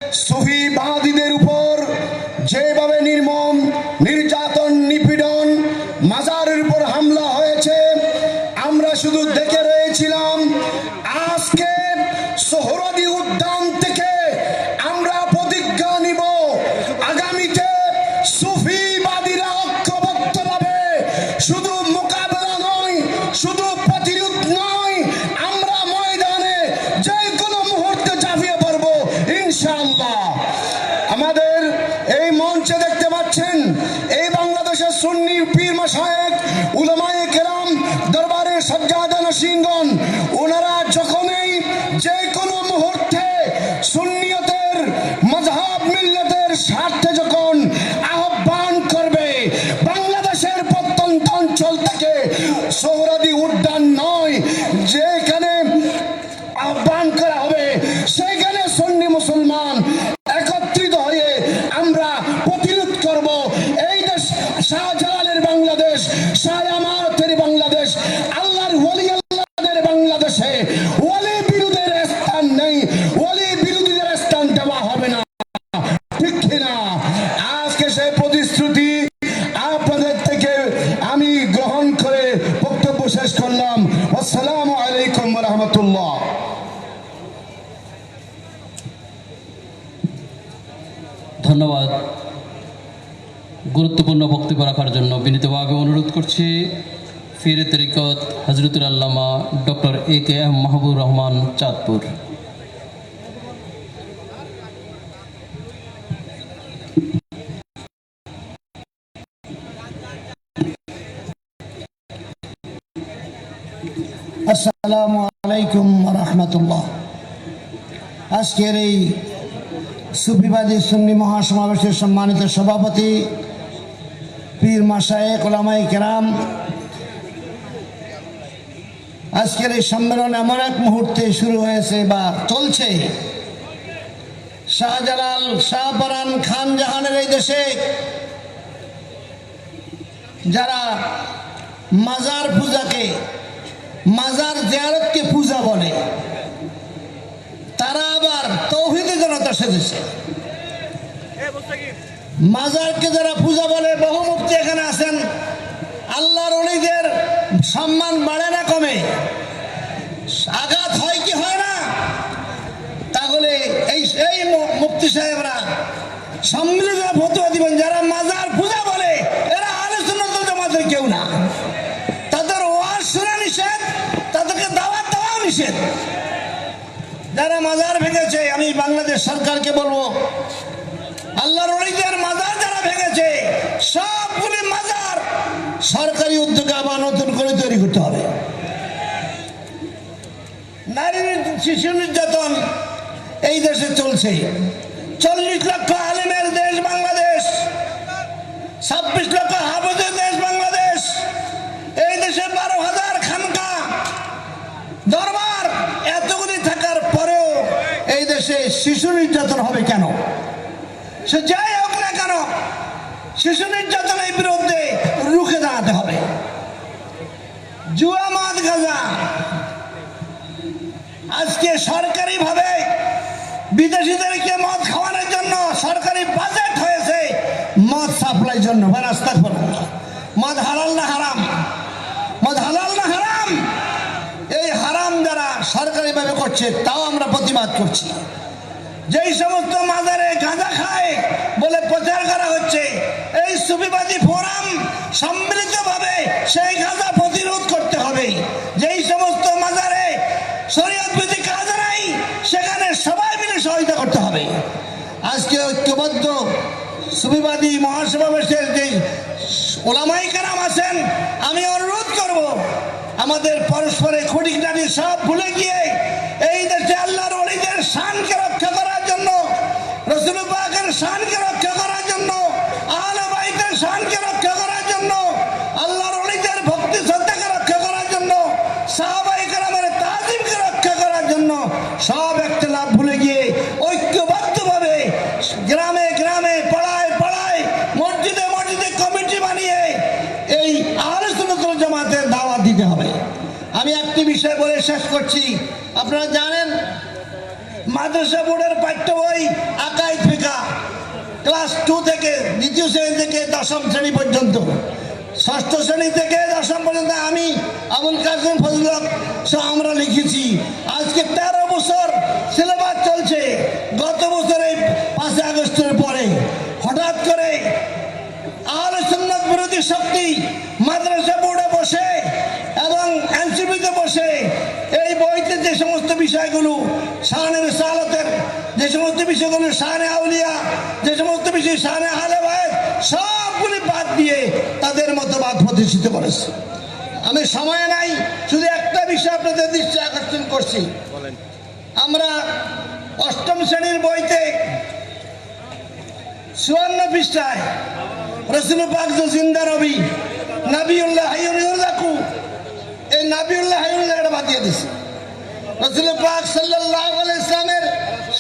সুফিবাদীদের উপর যেভাবে নির্মম নির্যাতন নিপীড়ন মাজারের উপর হামলা হয়েছে আমরা শুধু দেখে রয়েছিলাম। আজকে সোহরাওয়ার্দী উদ্যান থেকে আমরা প্রতিজ্ঞা নিব, আগামীতে সুফিবাদীরা ঐক্যবদ্ধভাবে শুধু মোকাবেলা নয়, শুধু প্রতিরোধ নয়, আমরা ময়দানে যে কোনো মুহূর্তে ঝাঁপিয়ে পড়বো ইনশাআল্লাহ। আমাদের এই মঞ্চে দেখতে পাচ্ছেন এই বাংলাদেশের সুন্নি পীর মাশায়েখ উলামায়ে কেরাম দরবারের সজ্জাদা নশীনগণ, ওনারা যখনই যে কোনো মুহূর্তে সুন্নিয়তের মাযহাব মিল্লাতের স্বার্থে যখন আহ্বান করবে, বাংলাদেশের প্রত্যন্ত অঞ্চল থেকে সোহরাওয়ার্দী উদ্যান নয়, যেখানে আহ্বান করা হবে সেখানে সুন্নি মুসলমান একত্রিত হয়ে আমরা প্রতিরোধ করব। এই দেশ শাহজালালের বাংলাদেশ, শাহ আমানতের বাংলাদেশ, আল্লাহর ওলি আল্লাহদের বাংলাদেশে ওলি বিরোধীর স্থান নেই, ওলি বিরোধীদের স্থান দেওয়া হবে না, ঠিক কিনা? আজকে সেই প্রতিশ্রুতি আপনাদের থেকে আমি গ্রহণ করে বক্তব্য শেষ করলাম। আসসালামু আলাইকুম ওয়া রাহমাতুল্লাহ। ধন্যবাদ। গুরুত্বপূর্ণ বক্তব্য রাখার জন্য বিনীতভাবে অনুরোধ করছি পীরে তরিকত হযরতুল আল্লামা ডক্টর এ.কে.এম মাহবুবুর রহমান চাঁদপুর। আসসালামু আলাইকুম ওয়া রাহমাতুল্লাহ। আজকের এই সুফিবাদী সুন্নি মহাসমাবেশের সম্মানিত সভাপতি পীর মাশায়েখ উলামায়ে কেরাম, আজকের এই সম্মেলন এমন এক মুহূর্তে শুরু হয়েছে বা চলছে, শাহজালাল শাহপরান খান জাহানের এই দেশে যারা মাজার পূজাকে, মাজার জিয়ারতকে পূজা বলে, তারা আবার তৌহিদি জনতা সেজেছে। মাজারকে যারা পূজা বলে, বহু মুফতি এখানে আছেন, আল্লাহর ওলিদের সম্মান বাড়ে না কমে? আঘাত হয় কি হয় না? তাহলে এই মুফতি সাহেবরা সম্মিলিত ফতোয়া দিবেন, যারা মাজার পূজা বলে এরা আহলে সুন্নাত ওয়াল জামাতের কেউ না। তাদের ওয়াজ শোনা নিষেধ, তাদেরকে দাওয়াত দেওয়া নিষেধ। যারা মাজার ভেঙেছে, আমি বাংলাদেশ সরকারকে বলবো, আল্লাহর ওলিদের মাজার যারা ভেঙেছে সবগুলি মাজার সরকারি উদ্যোগে আবার নতুন করে তৈরি করতে হবে। নারী শিশু নির্যাতন এই দেশে চলছে। 40 লক্ষ আলেমের দেশ বাংলাদেশ, 26 লক্ষ হাফেজের দেশ বাংলাদেশ। এই দেশে 12,000 খানকা দরবার, এতগুলি থাকার পরেও এই দেশে শিশু নির্যাতন হবে কেন? সে যাই হোক না কেন, শিশু নির্যাতনের বিরুদ্ধে রুখে দাঁড়াতে হবে। জুয়া, মদ, গাঁজা, আজকে সরকারি ভাবে বিদেশিদেরকে মদ খাওয়ানোর জন্য সরকারি বাজেট হয়েছে মদ সাপ্লাই জন্য। মদ হালাল না হারাম? মদ হালাল না হারাম? এই হারাম যারা সরকারি ভাবে করছে তাও আমরা প্রতিবাদ করছি। যেই সমস্ত মাজারে গাঁজা খায় বলে প্রচার করা হচ্ছে, এই সুফিবাদী ফোরাম সম্মিলিতভাবে সেই গাঁজা প্রতিরোধ করতে হবে। যেই সমস্ত মাজারে শরীয়ত বিধি কাজ নাই সেখানে সবাই মিলে সহায়তা করতে হবে। আজকে ঐক্যবদ্ধ সুফিবাদী মহাসমাবেশের যে উলামায়ে কেরাম আছেন, আমি অনুরোধ করব আমাদের পরস্পরের খুঁটিনাটি সব ভুলে গিয়ে এই দেশে আল্লাহর ওলিদের শানকে রক্ষা করার জন্য, রাসূল পাকের শানকে রক্ষা করার জন্য, আহলে বাইতের শানকে রক্ষা করার জন্য, আল্লাহর ওলিদের ভক্তি শ্রদ্ধাকে রক্ষা করার জন্য, সাহাবায়ে কেরামের তাজিমকে রক্ষা করার জন্য সব ইখতিলাফ ভুলে গিয়ে ঐক্যবদ্ধভাবে গ্রামে গ্রামে, পাড়ায় পাড়ায়, মসজিদে মসজিদে কমিটি বানিয়ে এই আহলে সুন্নাত ওয়াল জামাতের দাওয়াত দিতে হবে। আমি একটি বিষয় বলে শেষ করছি। আপনারা জানেন মাদ্রাসা বোর্ডের পাঠ্য বই আকাইদ ফিকা ক্লাস 2 থেকে দ্বিতীয় শ্রেণী থেকে দশম শ্রেণী পর্যন্ত, ষষ্ঠ শ্রেণী থেকে দশম পর্যন্ত আমি আবুল কাসেম ফজল হক সহ আমরা লিখেছি। আজকে 13 বছর সিলেবাস চলছে। গত বছরে 5 আগস্টের পরে হঠাৎ করে আহলে সুন্নাত বিরোধী শক্তি মাদ্রাসা বোর্ডে বসে এবং এনসিপিতে বসে এই বইতে যে সমস্ত বিষয়গুলো শানে রিসালাতের, যে সমস্ত বিষয়গুলো শানে আউলিয়া, যে সমস্ত বিষয় শানে আহলে বাইত, সবগুলি বাদ দিয়ে তাদের মতবাদ প্রতিষ্ঠিত করেছে। আমি সময় নাই, শুধু একটা বিষয় আপনাদের দৃষ্টি আকর্ষণ করছি। আমরা অষ্টম শ্রেণীর বইতে 54 পৃষ্ঠায় রাসূল পাক যে জিন্দা নবী নাবিউল্লাহ হাইয়ুন ইউরজাকু, এই নাবিউল্লাহ হাইয়ুন জায়গাটা বাদ দিয়ে দিছে। রাসূল পাক সাল্লাল্লাহু আলাইহি ওয়াসাল্লামের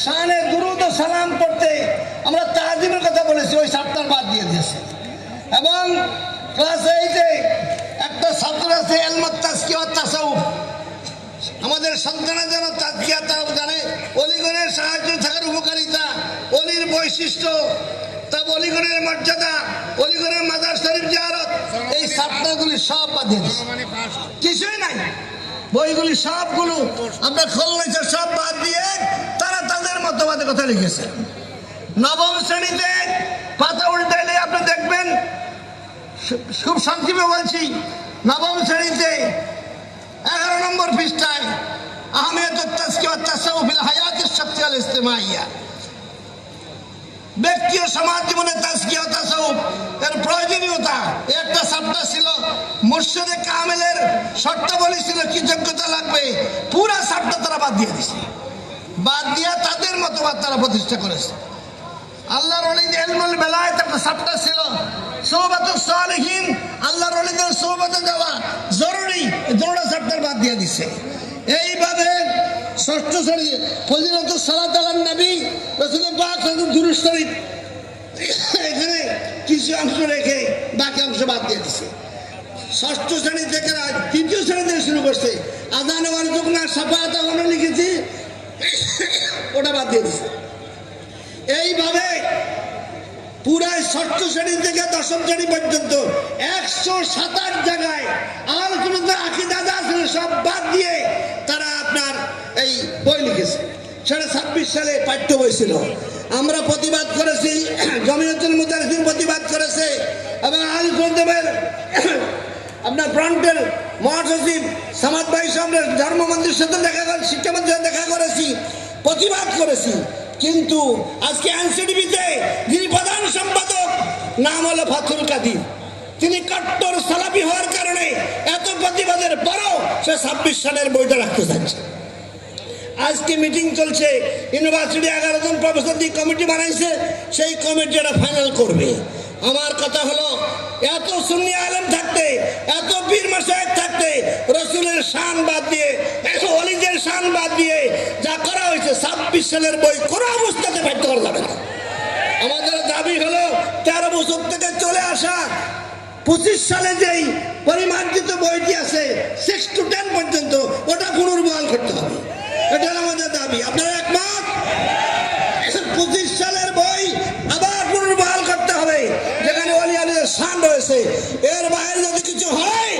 শানে দুরূদ ও সালাম পড়তে আমরা তাজিমের কথা বলেছি, ওই সাতটার বাদ দিয়ে দিয়েছে। এবং ক্লাস 8-এ একটা ছাত্র আছে ইলমুত তাজকিয়া ওয়াত তাসাউফ, আমাদের সন্তানের জন্য তাজকিয়া তাও জানে, অলিগণের সাহায্য থাকার উপকারিতা, অলির বৈশিষ্ট্য, তা অলিগণের মর্যাদা, অলিগণের মাজার শরীফ জিয়ারত, এই সাতটাগুলি সব বাদ দিয়ে দিয়েছে, কিছুই নাই। বইগুলি সবগুলো আপনার খোলনাইছে, সব বাদ দিয়ে তারা তাদের মতবাদের কথা লিখেছে। নবম শ্রেণীতে পাতা উল্টাইলে আপনি দেখবেন, খুব সংক্ষেপে বলছি, নবম শ্রেণীতে 11 নম্বর পৃষ্ঠায় আহমিয়াতুত তাজকিয়া ওয়াত তাসাউফ ফিল হায়াতিশ শাখসিয়া আল ইজতিমাইয়া, ব্যক্তি ও সমাজ জীবনে তাজকিয়া ও তাসাউফ এর প্রয়োজনীয়তা, একটা চ্যাপ্টার ছিল। মুর্শিদে কামেলের শর্তাবলী ছিল কি যোগ্যতা লাগবে, পুরা চ্যাপ্টার তারা বাদ দিয়ে দিয়েছে। বাদ দিয়া তাদের মতবাদ তারা প্রতিষ্ঠা করেছে। আল্লাহর ওলিদের ইলমুল বেলায়েত একটা চ্যাপ্টার ছিল, সুহবাতুস সালিহিন, আল্লাহর ওলিদের সুহবতে যাওয়া জরুরি, দুটো চ্যাপ্টার বাদ দিয়ে দিছে। এইভাবে ষষ্ঠ শ্রেণী ফজিলাতুস সালাত আলান নবী, রাসূল পাক দুরূদ শরীফ, এখানে কিছু অংশ রেখে বাকি অংশ বাদ দিয়ে দিছে। ষষ্ঠ শ্রেণী থেকে তৃতীয় শ্রেণী থেকে শুরু করছে, আযানে ওয়াল যুগনা সাফায়াত আমরা লিখেছি, ওটা বাদ দিয়ে দিছে। এইভাবে পুরাই ষষ্ঠ শ্রেণী থেকে দশম শ্রেণী পর্যন্ত 127 জায়গায় আলোচনা আকীদা যা ছিল সব বাদ দিয়ে তারা আপনার এই বই লিখেছে। সেটা 26 সালে পাঠ্য বই ছিল। আমরা প্রতিবাদ করেছি, জমিয়তুল মুদাররিসিন প্রতিবাদ করেছে, এবং আল-সুন্নাতের আপনার ফ্রন্টের মহাসচিব সামাদ ভাই সামনে ধর্মমন্ত্রীর সাথে দেখা করে, শিক্ষামন্ত্রীর সাথে দেখা করেছি, প্রতিবাদ করেছি। কিন্তু আজকে এনসিটিভিতে যিনি প্রধান সম্পাদক, নাম হলো ফাতুল কাদির, তিনি কট্টর সালাফি হওয়ার কারণে এত প্রতিবাদের পরও সে 26 সালের বইটা রাখতে চাচ্ছে। আজকে মিটিং চলছে, ইউনিভার্সিটি 11 জন প্রফেসর দিয়ে কমিটি বানাইছে, সেই কমিটিটা ফাইনাল করবে। আমার কথা হলো, এত সুন্নি আলেম থাকতে, এত পীর মাশায়েখ থাকতে, রাসূলের শান বাদ দিয়ে, ওলিদের শান বাদ দিয়ে যা করা হয়েছে, 26 সালের বই কোনো অবস্থাতে পাঠ্য করা যাবে না। আমাদের দাবি হলো 13 বছর থেকে চলে আসা 25 সালে যেই পরিমার্জিত বইটি আছে 6 to 10 পর্যন্ত, ওটা পুনর্বহাল করতে হবে। এটা আমাদের দাবি। আপনারা একমত? 25 সালের বই আবার পুনর্বহাল করতে হবে, যেখানে ওলি আলীদের শান রয়েছে। এর বাইরে যদি কিছু হয়,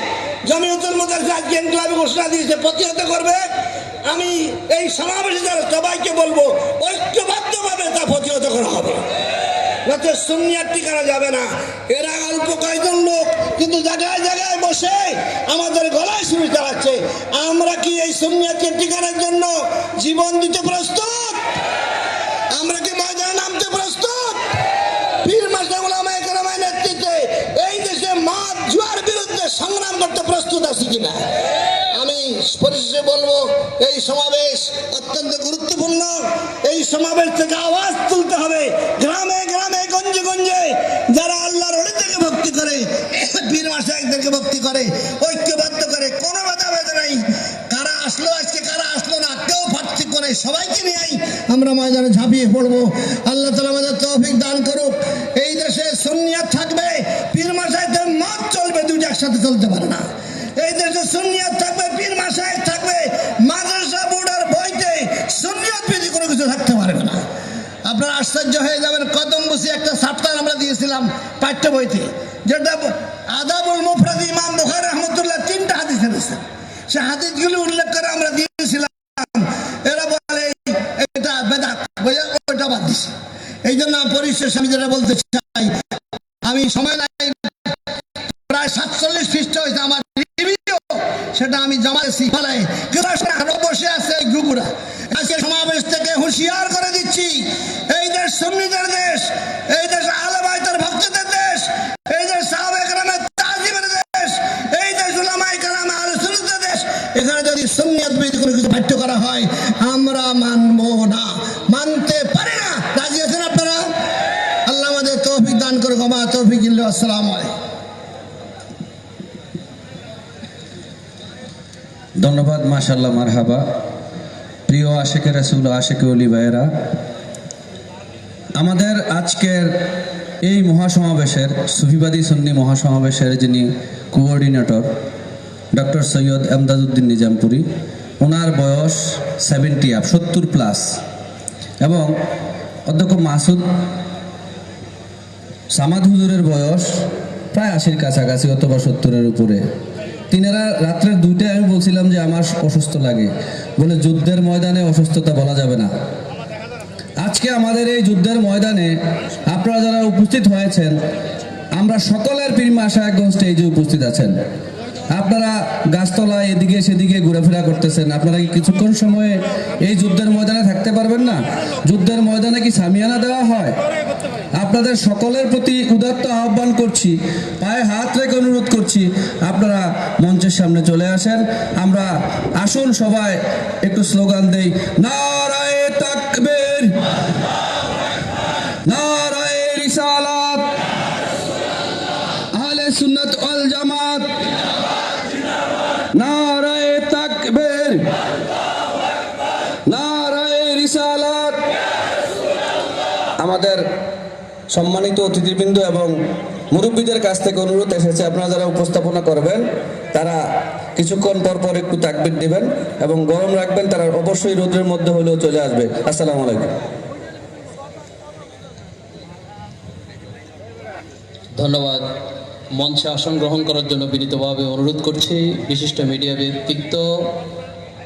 জমিয়তুল মুদাররিসিন আজকে ইনকিলাবি ঘোষণা দিয়েছে, প্রতিহত করবে। আমি এই সমাবেশে যারা সবাইকে বলবো, ঐক্যবদ্ধভাবে তা প্রতিহত করা হবে, যাতে সুন্নিয়াত ঠিকানা যাবে না। এরা অল্প কয়েকজন লোক কিন্তু জায়গায় জায়গায় বসে আমাদের গলায় ছুরি চালাচ্ছে। আমরা কি এই সুন্নিয়াতের ঠিকানার জন্য জীবন দিতে প্রস্তুত? আমরা কি ময়দানে নামতে প্রস্তুত? পীর মাশায়েখ উলামায়ে কেরামের নেতৃত্বে এই দেশে মদ জুয়ার বিরুদ্ধে সংগ্রাম করতে প্রস্তুত আছি কিনা? আমি পরিশেষে বলবো, এই সমাবেশ অত্যন্ত গুরুত্বপূর্ণ। এই সমাবেশ থেকে আওয়াজ তুলতে হবে, গ্রামে গ্রামে গঞ্জে গঞ্জে যারা আল্লাহর ওলিদেরকে ভক্তি করে, পীর মাশায়েখদেরকে ভক্তি করে, ঐক্যবদ্ধ করে, কোনো ভেদাভেদ নাই। কারা আসলো আজকে, কারা আসলো না, কেউ ফাটছি করে, সবাইকে নিয়েই আমরা ময়দানে ঝাঁপিয়ে পড়বো। আল্লাহ তাআলা আমাদের তৌফিক দান করুক। এই দেশে সুন্নিয়াত থাকবে, পীর মাশায়েখদের মত চলবে, দুইটা একসাথে চলতে পারে না। এই দেশে সুন্নিয়াত থাকবে, পীর মাশায়েখ থাকবে, মাদ্রাসা বোর্ডের বইতে সুন্নিয়াত বিধি কোনো কিছু হয়ে যাবেন। কদম বসে একটা চ্যাপ্টার আমরা দিয়েছিলাম পাঠ্য বইতে, যেটা আদাবুল মুফরাদ ইমাম বুখারী রাহমাতুল্লাহ 3টা হাদিস এনেছে। সে হাদিসগুলো উল্লেখ করে আমরা দিয়েছিলাম। এরা বলে এটা বেদাত, ওইটা বাদ দিছে। এই জন্য পরিশেষ আমি যেটা বলতে চাই, আমি সময় নাই, প্রায় 47 পৃষ্ঠ হয়েছে আমার রিভিউ, সেটা আমি জমাইছি। ফলে বসে আছে গুগুরা। আজকে সমাবেশ থেকে হুঁশিয়ার করে দিচ্ছি, এই দেশ সুন্নিদের দেশ, এই দেশ আহলে বাইতের ভক্তদের দেশ, এই দেশ সাহাবায়ে কেরামের তাজিমের দেশ, এই দেশ উলামায়ে কেরাম আহলে সুন্নাতের দেশ। এখানে যদি সুন্নিয়ত বিরোধী কোনো কিছু পাঠ্য করা হয় আমরা মানব না, মানতে পারি না। রাজি আছেন আপনারা? আল্লাহ আমাদের তৌফিক দান করে। ওয়া মা তৌফিক ইল্লা বিল্লাহ। আসসালামু আলাইকুম। ধন্যবাদ, মাশাআল্লাহ, মারহাবা। প্রিয় আশিকে রাসূল, আশিকে ওলি ভাইয়েরা, আমাদের আজকের এই মহাসমাবেশের, সুফিবাদী সুন্নি মহাসমাবেশের যিনি কোঅর্ডিনেটর ডক্টর সৈয়দ এমদাদউদ্দিন নিজামপুরী, ওনার বয়স 70+ এবং অধ্যক্ষ মাসুদ সামাদ হুজুরের বয়স প্রায় 80-র কাছাকাছি অথবা 70-এর উপরে। তিনারা রাত্রে 2টায় আমি বলছিলাম যে আমার অসুস্থ লাগে, বলে যুদ্ধের ময়দানে অসুস্থতা বলা যাবে না। আজকে আমাদের এই যুদ্ধের ময়দানে আপনারা যারা উপস্থিত হয়েছেন, আমরা সকলের পীর মাশায়েখগণ স্টেজে উপস্থিত আছেন। আপনারা গাছতলায় এদিকে সেদিকে ঘোরাফেরা করতেছেন। আপনারা কি কিছুক্ষণ সময়ে এই যুদ্ধের ময়দানে থাকতে পারবেন না? যুদ্ধের ময়দানে কি সামিয়ানা দেওয়া হয়? আপনাদের সকলের প্রতি উদাত্ত আহ্বান করছি, পায়ে হাত রেখে অনুরোধ করছি, আপনারা মঞ্চের সামনে চলে আসেন। আমরা আসুন সবাই একটু স্লোগান দেই, নারায়ে তাকবীর, নারায়ে রিসালাত, আহলে সুন্নাত ওয়াল জামাত, নারায়ে তাকবীর, নারায়ে রিসালাত। আমাদের সম্মানিত অতিথিবৃন্দ এবং মুরব্বীদের কাছ থেকে অনুরোধ এসেছে, আপনারা যারা উপস্থাপনা করবেন তারা কিছুক্ষণ পর পর একটু তাকবীর দিবেন এবং গরম রাখবেন। তারা অবশ্যই রোদের মধ্যে হলেও চলে আসবে। আসসালামু আলাইকুম। ধন্যবাদ। মঞ্চে আসন গ্রহণ করার জন্য বিনীতভাবে অনুরোধ করছি বিশিষ্ট মিডিয়া ব্যক্তিত্ব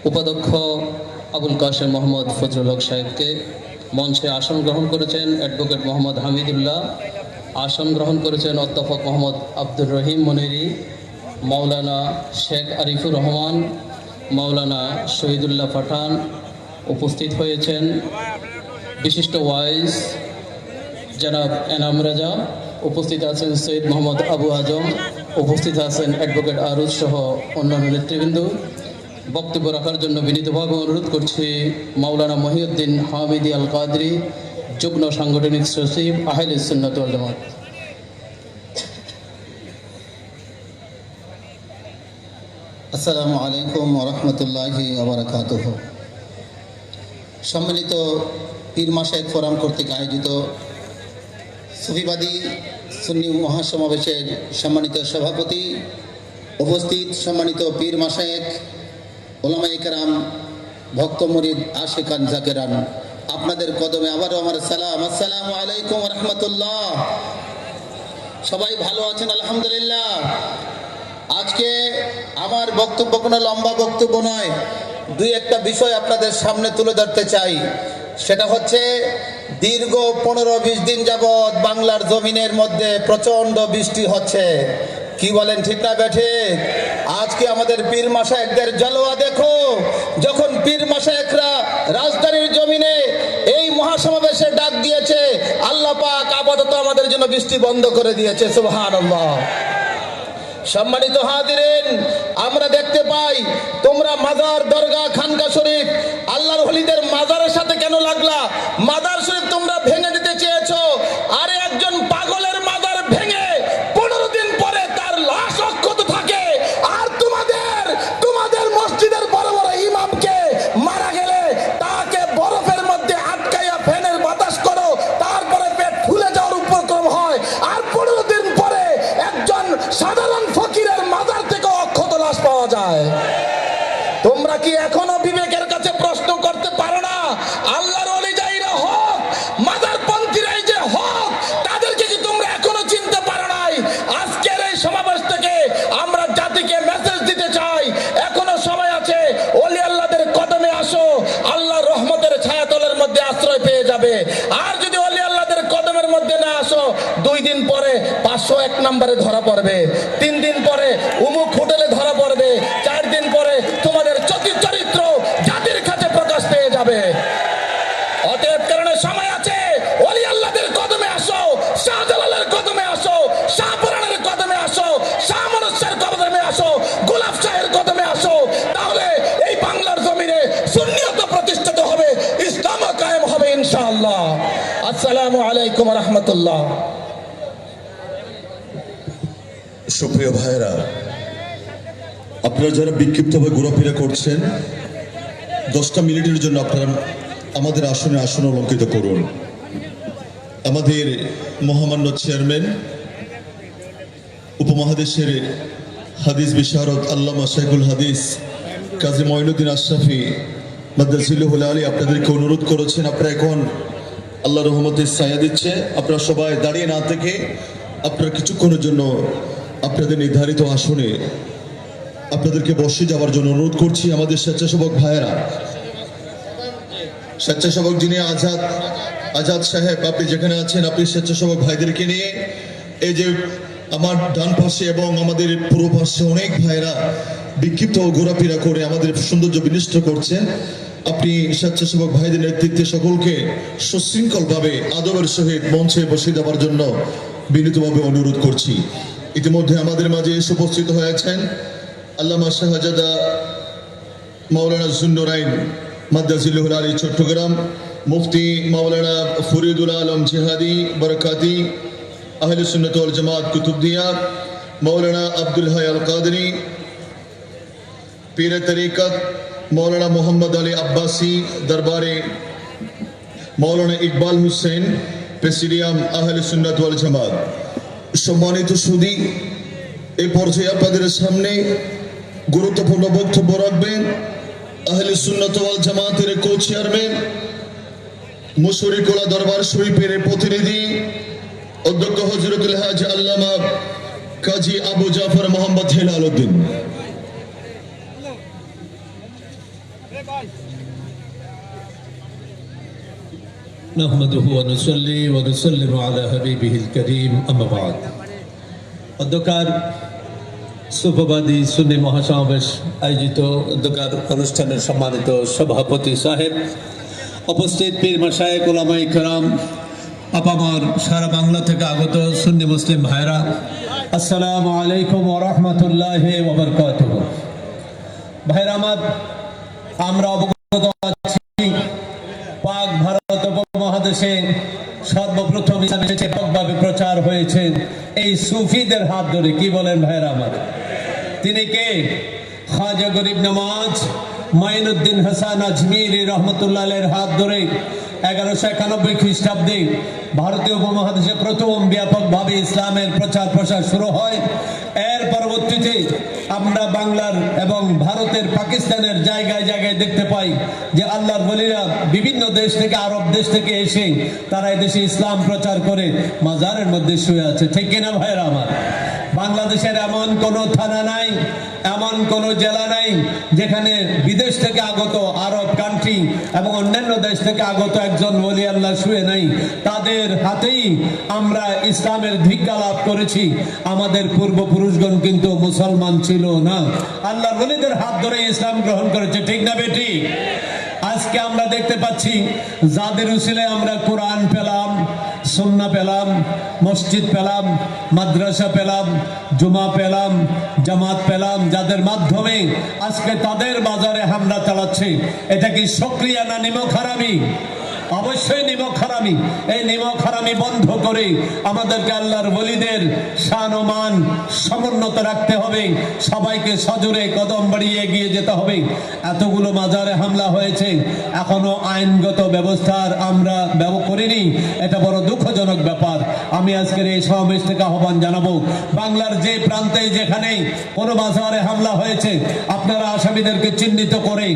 উপাধ্যক্ষ আবুল কাশেম মোহাম্মদ ফজলুল হক সাহেবকে। মঞ্চে আসন গ্রহণ করেছেন অ্যাডভোকেট মোহাম্মদ হামিদুল্লাহ, আসন গ্রহণ করেছেন অধ্যাপক মোহাম্মদ আব্দুর রহিম মনিরি, মাওলানা শেখ আরিফুর রহমান, মাওলানা শহীদুল্লাহ পাঠান। উপস্থিত হয়েছেন বিশিষ্ট ওয়াইজ জনাব এনাম রাজা, উপস্থিত আছেন সৈয়দ মোহাম্মদ আবু আজম, উপস্থিত আছেন অ্যাডভোকেট আরুজ সহ অন্যান্য নেতৃবৃন্দ। বক্তব্য রাখার জন্য বিনীতভাবে অনুরোধ করছি মাওলানা মহিউদ্দিন হামিদি আল কাদরি, যুগ্ম সাংগঠনিক সচিব আহলে সুন্নাত ওয়াল জামাত। আসসালামু আলাইকুম ওয়া রাহমাতুল্লাহি ওয়া বারাকাতুহু। সম্মানিত পীর মাশায়েখ ফোরাম কর্তৃক আয়োজিত সুফিবাদী সুন্নি মহাসমাবেশের সম্মানিত সভাপতি, উপস্থিত সম্মানিত পীর মাশায়েখ, ওলামায়ে কেরাম, ভক্ত মুরিদ, আশিকান জাকেরান, আপনাদের কদমে আবারও আমার সালাম। আসসালামু আলাইকুম ওয়া রাহমাতুল্লাহ। সবাই ভালো আছেন? আলহামদুলিল্লাহ। আজকে আমার বক্তব্য কোনো লম্বা বক্তব্য নয়, দুই একটা বিষয় আপনাদের সামনে তুলে ধরতে চাই। সেটা হচ্ছে দীর্ঘ 15-20 দিন যাবৎ বাংলার জমিনের মধ্যে প্রচন্ড বৃষ্টি হচ্ছে। কি বলেন, ঠিক না বেঠিক? আজকে আমাদের পীর মাশায়েখদের জলওয়া দেখো। যখন পীর মাশায়েখরা রাজধানীর জমিনে এই মহাসমাবেশে ডাক দিয়েছে, আল্লাহ পাক আপাতত আমাদের জন্য বৃষ্টি বন্ধ করে দিয়েছে। সুবহানাল্লাহ। সম্মানিত হাজিরিন, আমরা দেখতে পাই তোমরা মাজার, দরগা, খানকা শরীফ, আল্লাহর ওলিদের মাজারের সাথে কেন লাগলা? মাজার শরীফ তোমরা ভেঙে দিতে চেয়েছো। আরে একজন পাগলের মাজার ভেঙে 15 দিন পরে তার লাশ অক্ষত থাকে, আর তোমাদের মসজিদের বড় বড় ইমামকে মারা গেলে তাকে বরফের মধ্যে আটকাইয়া ফ্যানের বাতাস করো, তারপরে পেট ফুলে যাওয়ার উপক্রম হয়, আর 15 দিন পরে একজন সাধারণ ফকিরের মাজার থেকে অক্ষত লাশ পাওয়া যায়। তোমরা কি এখনো বিবেকের কাছে প্রশ্ন করতে পারো না? আল্লাহর ওলি যাইরা হোক, মাজারপন্থীরা খবরদার যদি অলি আল্লাহদের কদমের মধ্যে না আসো, 2 দিন পরে 501 নম্বরে ধরা পড়বে, 3 দিন পরে উমুক হোটেলে ধরা পড়বে, 4 দিন পরে তোমাদের চরিত্র জাতির কাছে প্রকাশ পেয়ে যাবে। অতএব কারণে সময় আছে, অলি আল্লাহদের কদমে আসো, শাহজালালের কদমে আসো, শাহপুরানের কদমে আসো, শাহ মনস্যের কদমে আসো, গোলাপ শাহের কদমে আসো। তাহলে এই বাংলার জমিনে সুন্নিয়ত প্রতিষ্ঠিত হবে, ইসলাম কায়েম হবে ইনশাআল্লাহ। আসসালামু আলাইকুম ওয়া রাহমাতুল্লাহ। সুপ্রিয় ভাইরা, আপনারা যারা বিক্ষিপ্তভাবে ঘোরাফেরা করছেন, 10টা মিনিটের জন্য আপনারা আমাদের আসনে আসন অলঙ্কৃত করুন। আমাদের মহামান্য চেয়ারম্যান, উপমহাদেশের হাদিস বিশারদ আল্লামা শাইখুল হাদিস কাজী মঈনুদ্দিন আশরাফি মাদ্দাজিল্লাহুল আলী আপনাদেরকে অনুরোধ করেছেন, আপনারা এখন আল্লাহ রহমতের ছায়া দিচ্ছে, আপনারা সবাই দাঁড়িয়ে না থেকে আপনারা কিছুক্ষণের জন্য আপনাদের নির্ধারিত আসনে আপনাদেরকে বসে যাওয়ার জন্য অনুরোধ করছি। আমাদের স্বেচ্ছাসেবক ভাইয়েরা, স্বেচ্ছাসেবক যিনি আজাদ সাহেব, আপনি যেখানে আছেন, আপনি স্বেচ্ছাসেবক ভাইদেরকে নিয়ে এই যে আমার ডান পাশে এবং আমাদের পূর্ব পাশে অনেক ভাইরা বিক্ষিপ্ত ঘোরাফেরা করে আমাদের সৌন্দর্য বিনষ্ট করছেন, আপনি স্বেচ্ছাসেবক ভাইদের নেতৃত্বে সকলকে সুশৃঙ্খলভাবে আদবের সহিত মঞ্চে বসে দেওয়ার জন্য বিনীতভাবে অনুরোধ করছি। ইতিমধ্যে আমাদের মাঝে এসে উপস্থিত হয়েছেন আল্লামা শাহজাদা মাওলানা জুন্নুরাইন মাদ্দাজিল্লাহুল আলী চট্টগ্রাম, মুফতি মাওলানা ফরিদুল আলম জিহাদি বরকাতি আহলে সুন্নাত ওয়াল জামাত কুতুবদিয়া, মাওলানা আব্দুল হাই আল কাদরি পীর তরিকত, মাওলানা মোহাম্মদ আলী আব্বাসী দরবারে, মাওলানা ইকবাল হুসেন প্রেসিডিয়াম আহলে সুন্নাত ওয়াল জামাত। সম্মানিত সুধী, এই পর্যায়ে আপনাদের সামনে গুরুত্বপূর্ণ বক্তব্য রাখবেন আহলে সুন্নাত ওয়াল জামাতের কো চেয়ারম্যান, মুশরিকুল্লাহ দরবার শরীফের প্রতিনিধি অধ্যক্ষ হযরতুল হাজী আল্লামা কাজী আবু জাফর মোহাম্মদ হেলাল উদ্দিন। نحمده ونصلي ونسلم على حبيبه الكريم أما بعد। অধ্যকার সুফবাদী সুন্নি মহাসমাবেশ আয়োজিত অধ্যকার অনুষ্ঠানের সম্মানিত সভাপতি সাহেব, উপস্থিত পীর মাশায়েখ উলামায়ে কেরাম, আপামর সারা বাংলা থেকে আগত সুন্নি মুসলিম ভাইরা, আসসালামু আলাইকুম ওয়া রাহমাতুল্লাহি ওয়া বারাকাতুহু। ভাইরা আমার, আমরা অবগত আছি পাক ভারত উপমহাদেশে সর্বপ্রথম ইসলাম এসেছে, ব্যাপকভাবে প্রচার হয়েছে এই সুফিদের হাত ধরে। কি বলেন ভাইরা আমার? তিনি কে? খাজা গরিব নওয়াজ মাইনুদ্দিন হাসান আজমিরি রহমতুল্লাহ আলাইহির হাত ধরে 1191 খ্রিস্টাব্দে ভারতীয় উপমহাদেশে প্রথম ব্যাপকভাবে ইসলামের প্রচার প্রসার শুরু হয়। এর পরবর্তীতে আমরা বাংলার এবং ভারতের, পাকিস্তানের জায়গায় জায়গায় দেখতে পাই যে আল্লাহর ওলিরা বিভিন্ন দেশ থেকে, আরব দেশ থেকে এসে তারা এদেশে ইসলাম প্রচার করে মাজারের মধ্যে শুয়ে আছে। ঠিক কিনা ভাইরা আমার? বাংলাদেশের এমন কোনো থানা নাই, এমন কোন জেলা নাই যেখানে বিদেশ থেকে আগত, আরব কান্ট্রি এবং অন্যান্য দেশ থেকে আগত একজন ওলি আল্লাহ শুয়ে নাই। তাদের হাতেই আমরা ইসলামের দীক্ষা লাভ করেছি। আমাদের পূর্বপুরুষগণ কিন্তু মুসলমান ছিল না, আল্লাহর ওলিদের হাত ধরে ইসলাম গ্রহণ করেছে। ঠিক না বেটি? আজকে আমরা দেখতে পাচ্ছি যাদের উসিলায় আমরা কোরআন পেলাম, সুন্নাহ পেলাম, মসজিদ পেলাম, মাদ্রাসা পেলাম, জুমা পেলাম, জামাত পেলাম, যাদের মাধ্যমে আজকে তাদের বাজারে হামলা চালাচ্ছে। এটা কি সক্রিয় না নিমক হারামি? অবশ্যই নিমক হারামি। এই নিমক হারামি বন্ধ করে আমাদেরকে আল্লাহর ওলিদের শান ও মান সমুন্নত রাখতে হবে। সবাইকে সজোরে কদম বাড়িয়ে এগিয়ে যেতে হবে। এতগুলো মাজারে হামলা হয়েছে, এখনো আইনগত ব্যবস্থার আমরা ব্যবহার করিনি। এটা বড় দুঃখজনক ব্যাপার। আমি আজকের এই সমাবেশ থেকে আহ্বান জানাবো, বাংলার যে প্রান্তে যেখানে কোনো মাজারে হামলা হয়েছে, আপনারা আসামিদেরকে চিহ্নিত করে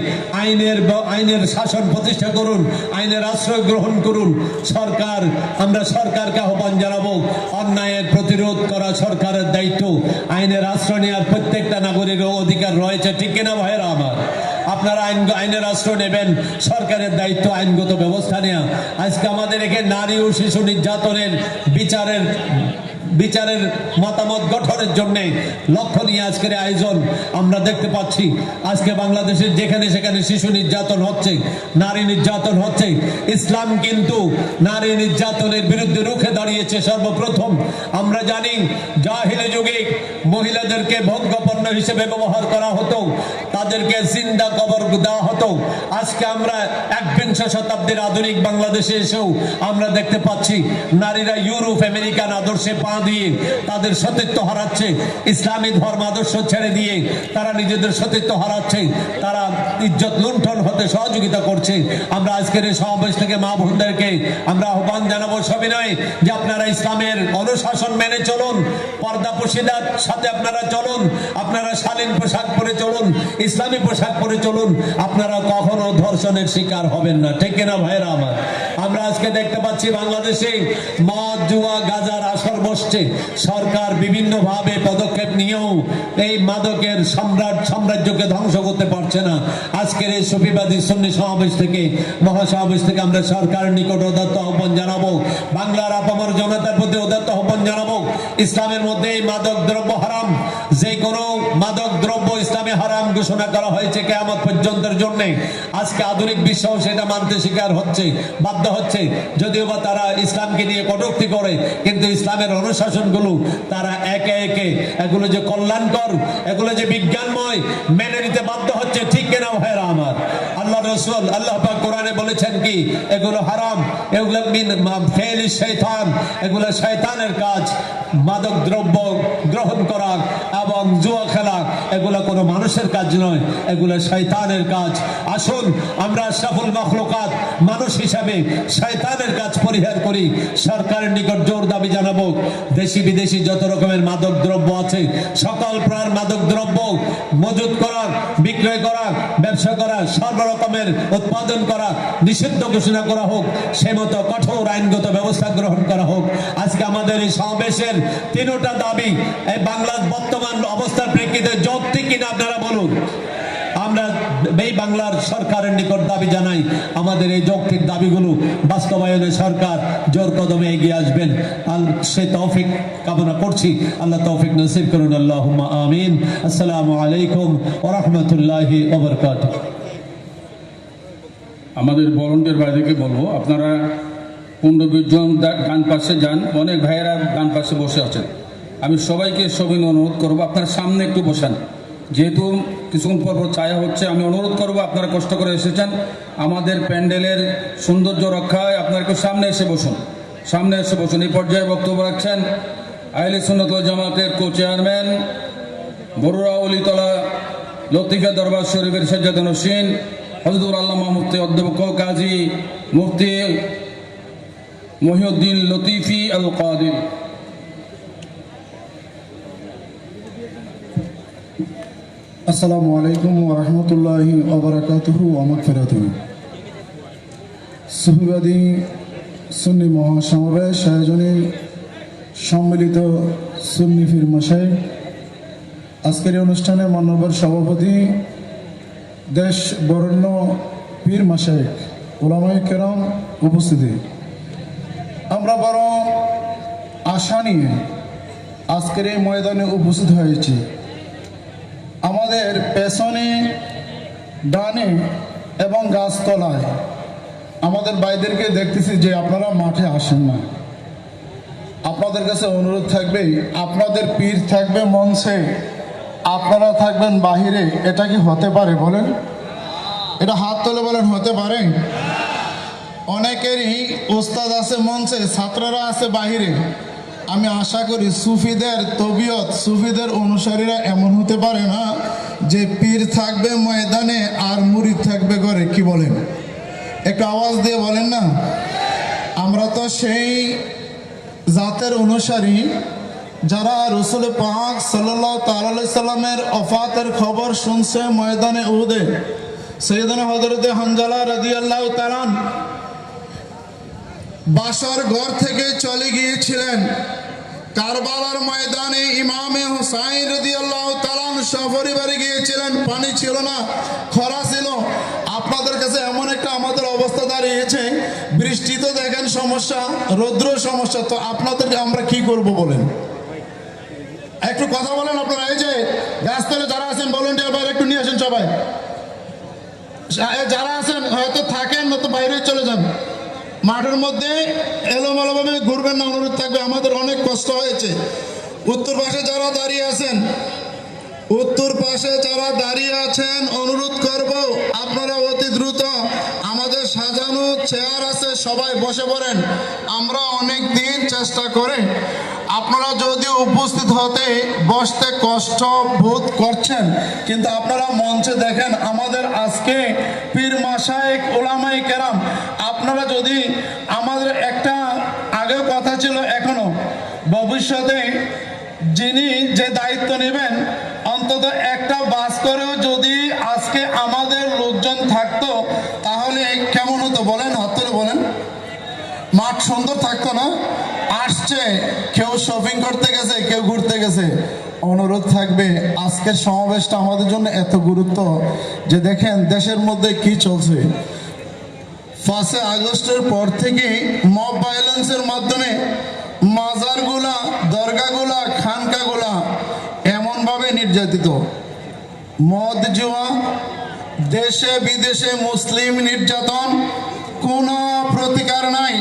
আইনের শাসন প্রতিষ্ঠা করুন, আইনের আশ্রয় গ্রহণ করুন। আমরা সরকারকে আহ্বান জানাবো, অন্যায়ের প্রতিরোধ করা সরকারের দায়িত্ব। আইনের আশ্রয় নেওয়ার প্রত্যেকটা নাগরিকের অধিকার রয়েছে। ঠিক কিনা ভাইয়েরা আমার? আপনারা আইনের আশ্রয় নেবেন, সরকারের দায়িত্ব আইনগত ব্যবস্থা নেওয়া। আজকে আমাদের এখানে নারী ও শিশু নির্যাতনের বিচারের মতামত গঠনের জন্য লক্ষ্য নিয়ে আজকের আয়োজন আমরা দেখতে পাচ্ছি। আজকে বাংলাদেশের যেখানে সেখানে শিশু নির্যাতন হচ্ছে, নারী নির্যাতন হচ্ছে। ইসলাম কিন্তু নারী নির্যাতনের বিরুদ্ধে রুখে দাঁড়িয়েছে সর্বপ্রথম। আমরা জানি জাহিলি যুগে মহিলাদেরকে ভোগ্যপণ্য হিসেবে ব্যবহার করা হতো, তাদেরকে জিন্দা কবর দেওয়া হতো। আজকে আমরা 21শ শতাব্দীর আধুনিক বাংলাদেশে এসেও আমরা দেখতে পাচ্ছি নারীরা ইউরোপ আমেরিকান আদর্শে পা দিয়ে তাদের সতীত্ব হারাচ্ছে, ইসলামী ধর্ম আদর্শ ছেড়ে দিয়ে তারা নিজেদের সতীত্ব হারাচ্ছে, তারা ইজ্জত লুণ্ঠন হতে সহযোগিতা করছে। আমরা আজকের এই সমাবেশ থেকে মা বোনদেরকে আমরা আহ্বান জানাবো সবিনয়ে যে আপনারা ইসলামের অনুশাসন মেনে চলুন, পর্দা পুশিদার সাথে আপনারা চলুন, আপনারা শালীন পোশাক পরে চলুন, ইসলামী পোশাক পরে চলুন, আপনারা কখনো ধর্ষণের শিকার হবেন না। ঠিক কিনা ভাইরা আমার? আমরা আজকে দেখতে পাচ্ছি বাংলাদেশে মদ জুয়া গাজার আসর বসছে। সরকার বিভিন্নভাবে পদক্ষেপ নিয়েও এই মাদকের সাম্রাজ্যকে ধ্বংস করতে পারছে না। আজকের এই সুফিবাদী সুন্নি সমাবেশ থেকে, মহাসমাবেশ থেকে আমরা সরকারের নিকট উদাত্ত আহ্বান জানাবো, বাংলার আপামর জনতার প্রতি উদাত্ত আহ্বান জানাবো। ইসলামের মধ্যে এই মাদক দ্রব্য হারাম, যে কোনো মাদক দ্রব্য ইসলামে হারাম ঘোষণা করা হয়েছে কিয়ামত পর্যন্তের জন্য। আজকে আধুনিক বিশ্ব সেটা মানতে স্বীকার হচ্ছে, বাধ্য হচ্ছে। যদিও বা তারা ইসলামকে নিয়ে কটূক্তি করে, কিন্তু ইসলামের অনুশাসনগুলো তারা একে একে এগুলো যে কল্যাণকর, এগুলো যে বিজ্ঞানময় মেনে নিতে বাধ্য হচ্ছে। ঠিক কিনা ভাইরা আমার? আল্লাহ রাসূল আল্লাহ পাক কোরআনে বলেছেন কি এগুলো হারাম, এগুলো মিন ফেলি শয়তান, এগুলো শয়তানের কাজ। মাদক দ্রব্য গ্রহণ করা এবং জুয়া খেলা এগুলো কোনো মানুষের কাজ নয়, এগুলো শয়তানের কাজ। আসুন আমরা আশরাফুল মাখলুকাত মানুষ হিসাবে শয়তানের কাজ পরিহার করি। সরকারের নিকট জোর দাবি জানাবো, দেশি বিদেশি যত রকমের মাদক দ্রব্য আছে সকল প্রকার মাদক দ্রব্য মজুত করা, বিক্রয় করা, ব্যবসা করা, সর্বরকমের উৎপাদন করা নিষিদ্ধ ঘোষণা করা হোক, সে মতো কঠোর আইনগত ব্যবস্থা গ্রহণ করা হোক। আজকে আমাদের এই সমাবেশের তিনটা দাবি এই বাংলার বর্তমান অবস্থার প্রেক্ষিতে যৌক্তিক কিনা আপনারা বলুন। আমরা এই বাংলার সরকারের নিকট দাবি জানাই, আমাদের এই যৌক্তিক দাবিগুলো বাস্তবায়নে সরকার জোর কদমে এগিয়ে আসবেন। সে তৌফিক কামনা করছি। আল্লাহ তৌফিক নসিব করুন। আল্লাহুম্মা আমিন। আসসালামু আলাইকুম ওয়া রাহমাতুল্লাহি ওয়া বারাকাতুহু। আমাদের ভলান্টিয়ার ভাইদেরকে বলবো, আপনারা 15-20 জন ডান পাশে যান, অনেক ভাইয়েরা ডান পাশে বসে আছেন। আমি সবাইকে সবিনয় অনুরোধ করবো আপনারা সামনে একটু বসেন, যেহেতু কিছুক্ষণ পর ছায়া হচ্ছে। আমি অনুরোধ করবো আপনারা কষ্ট করে এসেছেন, আমাদের প্যান্ডেলের সৌন্দর্য রক্ষায় আপনারা একটু সামনে এসে বসুন, সামনে এসে বসুন। এই পর্যায়ে বক্তব্য রাখছেন আহলে সুন্নাত ওয়াল জামাতের কো চেয়ারম্যান বরুড়া অলিতলা লতিফা দরবার শরীফের সাজ্জাদ নসীন হযরতুল আল্লামা মুফতি অধ্যক্ষ কাজী মুফতি মহিউদ্দিন লতিফি আল কাদির। আসসালামু আলাইকুম ওয়া রাহমাতুল্লাহি ওয়া বারাকাতুহু ওয়া মাগফিরাতুহু। সুফিবাদী সুন্নি মহাসমাবেশ আয়োজনে সম্মিলিত সুন্নি পীর মাশায়েখ, আজকের অনুষ্ঠানে মাননীয় সভাপতি, দেশ বরেণ্য পীর মাশায়েখ, উলামায়ে কেরাম উপস্থিতি, আমরা বড় আশা নিয়ে আজকের এই ময়দানে উপস্থিত হয়েছি। আমাদের পেছনে, ডানে এবং গাছতলায় আমাদের ভাইদেরকে দেখতেছি যে আপনারা মাঠে আসেন না। আপনাদের কাছে অনুরোধ থাকবে, আপনাদের পীর থাকবে মঞ্চে, আপনারা থাকবেন বাহিরে। এটা কি হতে পারে বলেন? এটা হাত তুলে বলেন, হতে পারে? অনেকেরই ওস্তাদ আছে মঞ্চে, ছাত্ররা আছে বাহিরে। আমি আশা করি সুফিদের তবিয়ত, সুফিদের অনুসারীরা এমন হতে পারে না যে পীর থাকবে ময়দানে আর মুরিদ থাকবে ঘরে। কি বলেন? একটু আওয়াজ দিয়ে বলেন না। আমরা তো সেই জাতের অনুসারী যারা রাসূল পাক সাল্লাল্লাহু তাআলা আলাইহি সাল্লামের ওফাতের খবর শুনছে ময়দানে উহুদে। সাইয়েদনা হযরতে হানজালা রাদিয়াল্লাহু তাআলা বাসার ঘর থেকে চলে গিয়েছিলেন কারবালার ময়দানে ইমামে হুসাইন রাদিয়াল্লাহু তাআলা সপরিবারে গিয়েছিলেন, পানি ছিল না, খরা ছিল। আপনাদের কাছে এমন একটা আমাদের অবস্থা দাঁড়িয়েছে, বৃষ্টি তো দেখেন সমস্যা, রৌদ্র সমস্যা, তো আপনাদেরকে আমরা কি করব বলেন? একটু কথা বলেন আপনারা। এই যে গাছতলে যারা আছেন ভলেন্টিয়ার বাইরে একটু নিয়ে আসেন সবাই। যারা আছেন হয়তো থাকেন, না তো বাইরে চলে যান। মাঠের মধ্যে এলোমেলোভাবে ঘুরবেন না, অনুরোধ থাকবে। আমাদের অনেক কষ্ট হয়েছে। উত্তর পাশে যারা দাঁড়িয়ে আছেন, অনুরোধ করব আপনারা অতি দ্রুত, আমাদের সাজানো চেয়ার আছে, সবাই বসে পড়েন। আমরা অনেক দিন চেষ্টা করে, আপনারা যদি উপস্থিত হতে বসতে কষ্ট বোধ করছেন, কিন্তু আপনারা মঞ্চে দেখেন আমাদের আজকে পীর মাশায়েখ ওলামায়ে কেরাম। আপনারা যদি আমাদের একটা আগেও কথা ছিল, এখনো ভবিষ্যতে যিনি যে দায়িত্ব নেবেন, অন্তত একটা বাস করেও যদি আজকে আমাদের লোকজন থাকতো তাহলে কেমন হতো বলেন? হাত তুলে বলেন। মাঠ সুন্দর থাকতো না? আসছে, কেউ শপিং করতে গেছে, কেউ ঘুরতে গেছে। অনুরোধ থাকবে, আজকের সমাবেশটা আমাদের জন্য এত গুরুত্ব যে দেখেন দেশের মধ্যে কি চলছে। 5 আগস্টের পর থেকে মব ভায়োলেন্সের মাধ্যমে মাজারগুলা, দরগাগুলা, খানকাগুলা এমনভাবে নির্যাতিত, মদ জুয়া, দেশে বিদেশে মুসলিম নির্যাতন, কোনো প্রতিকার নাই।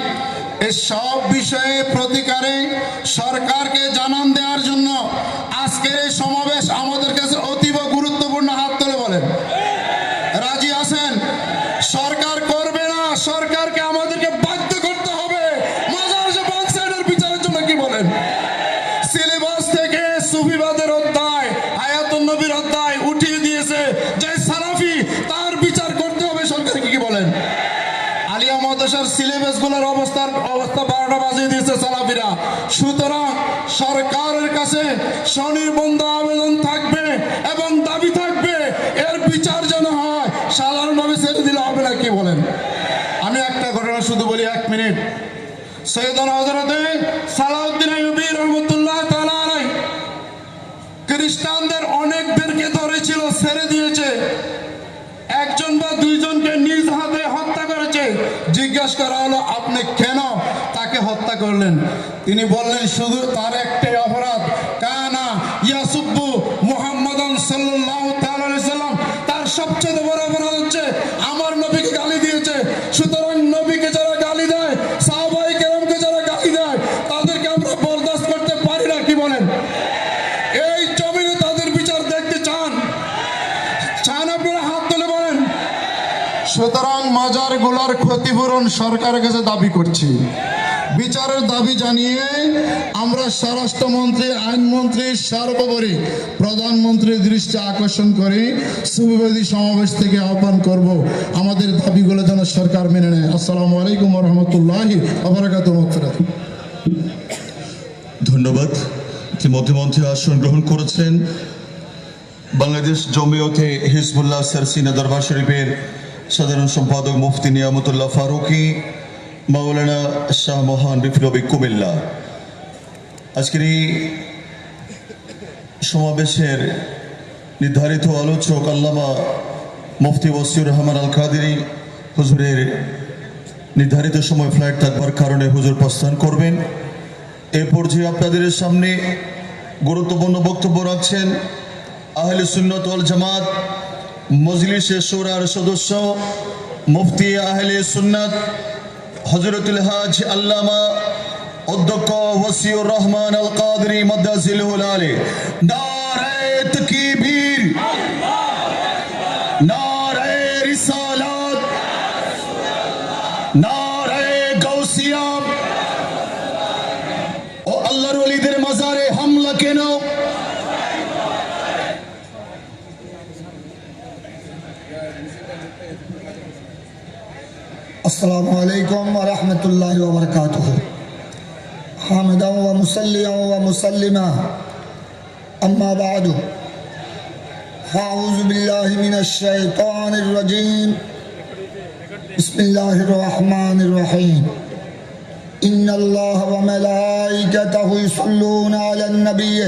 এই সব বিষয়ে প্রতিকারে সরকারকে জানান দেওয়ার জন্য আজকের এই সমাবেশ আমাদের কাছে অতীব গুরুত্বপূর্ণ। হাত তুলে বলেন রাজি আছেন? সরকার করবে না, সরকারকে আমাদেরকে বাধ্য করতে হবে মাজার যে বানসাইডের বিচারের জন্য। কি বলেন? সিলেবাস থেকে সুফিবাদের অধ্যায়, হায়াতুন নবীর অধ্যায় উঠিয়ে দিয়েছে, যে সালাফি তার বিচার করতে হবে সরকারকে। কি বলেন? আলিয়া মাদ্রাসার সিলেবাস গুলোর অবস্থা 12টা বাজিয়ে দিয়েছে সালাফিরা। সুতরাং সরকারের কাছে স্বনির্বন্ধ আবেদন থাকবে এবং দাবি থাকবে, এর বিচার যেন হয়, সাধারণভাবে ছেড়ে দিলে হবে না। কি বলেন? আমি একটা ঘটনা শুধু বলি, 1 মিনিট। সৈয়দনা হযরতে সালাউদ্দিন আইয়ুবী রহমাতুল্লাহ তাআলা আলাইহি খ্রিস্টানদের অনেকদেরকে ধরেছিল, ছেড়ে দিয়েছে। একজন বা দুইজনকে নিজ হাতে হত্যা করেছে। জিজ্ঞাসা করা হলো, আপনি কেন তাকে হত্যা করলেন? তিনি বললেন, শুধু তার একটাই অপরাধ, কানা ইয়াসুব্বু মুহাম্মাদান সাল্লাল্লাহু তাআলা আলাইহি সাল্লাম। তার সবচেয়ে বড় অপরাধ হচ্ছে আমার নবীকে গালি দিয়েছে। সুতরাং নবীকে যারা গালি দেয়, সাহাবায়ে কেরামকে যারা গালি দেয়, তাদেরকে আমরা বরদাস্ত করতে পারি না। কি বলেন? এই জমিনে তাদের বিচার দেখতে চান আপনারা? হাত তুলে বলেন। সুতরাং মাজারগুলোর ক্ষতিপূরণ সরকারের কাছে দাবি করছি। বিচারের দাবি জানিয়ে আমরা স্বরাষ্ট্রমন্ত্রী, আইনমন্ত্রী, সর্বোপরি প্রধানমন্ত্রীর দৃষ্টি আকর্ষণ করে সুবিবাদী সমাবেশ থেকে আহ্বান করব, আমাদের দাবিগুলো যেন সরকার মেনে নেয়। আসসালামু আলাইকুম ওয়া রাহমাতুল্লাহি ওয়া বারাকাতুহু। ধন্যবাদ। ইতিমধ্যে মঞ্চে আসন গ্রহণ করেছেন বাংলাদেশ জমিয়তে হিজবুল্লাহ সারসিনা দরবার শরীফের সাধারণ সম্পাদক মুফতি নিয়ামতুল্লাহ ফারুকি, মাওলানা শাহ মহান বিপ্লবী কুমিল্লা। আজকের এই সমাবেশের নির্ধারিত আলোচক আল্লামা মুফতি ওয়াসিউর রহমান আল কাদেরী হুজুরের নির্ধারিত সময় ফ্লাইট থাকবার কারণে হুজুর প্রস্থান করবেন। এ পর্যায়ে আপনাদের সামনে গুরুত্বপূর্ণ বক্তব্য রাখছেন আহলে সুন্নাত ওয়াল জামাত মজলিসে শুরার সদস্য মুফতি আহলে সুন্নাত হযরতুল হাজ আল্লামা অধ্যক্ষ ওয়াসিউর রহমান আল কাদেরী মাদ্দাজিলহুল আলী। নারে তাকবীর, নারে রিসালাত, নারে গাউসিয়া। ও আল্লাহর ওলিদের মাজারে হামলা কেন? السلام عليكم ورحمة الله وبركاته. حامدا ومصليا ومسلما، أما بعد، فأعوذ بالله من الشيطان الرجيم. بسم الله الرحمن الرحيم. إن الله وملائكته يصلون على النبي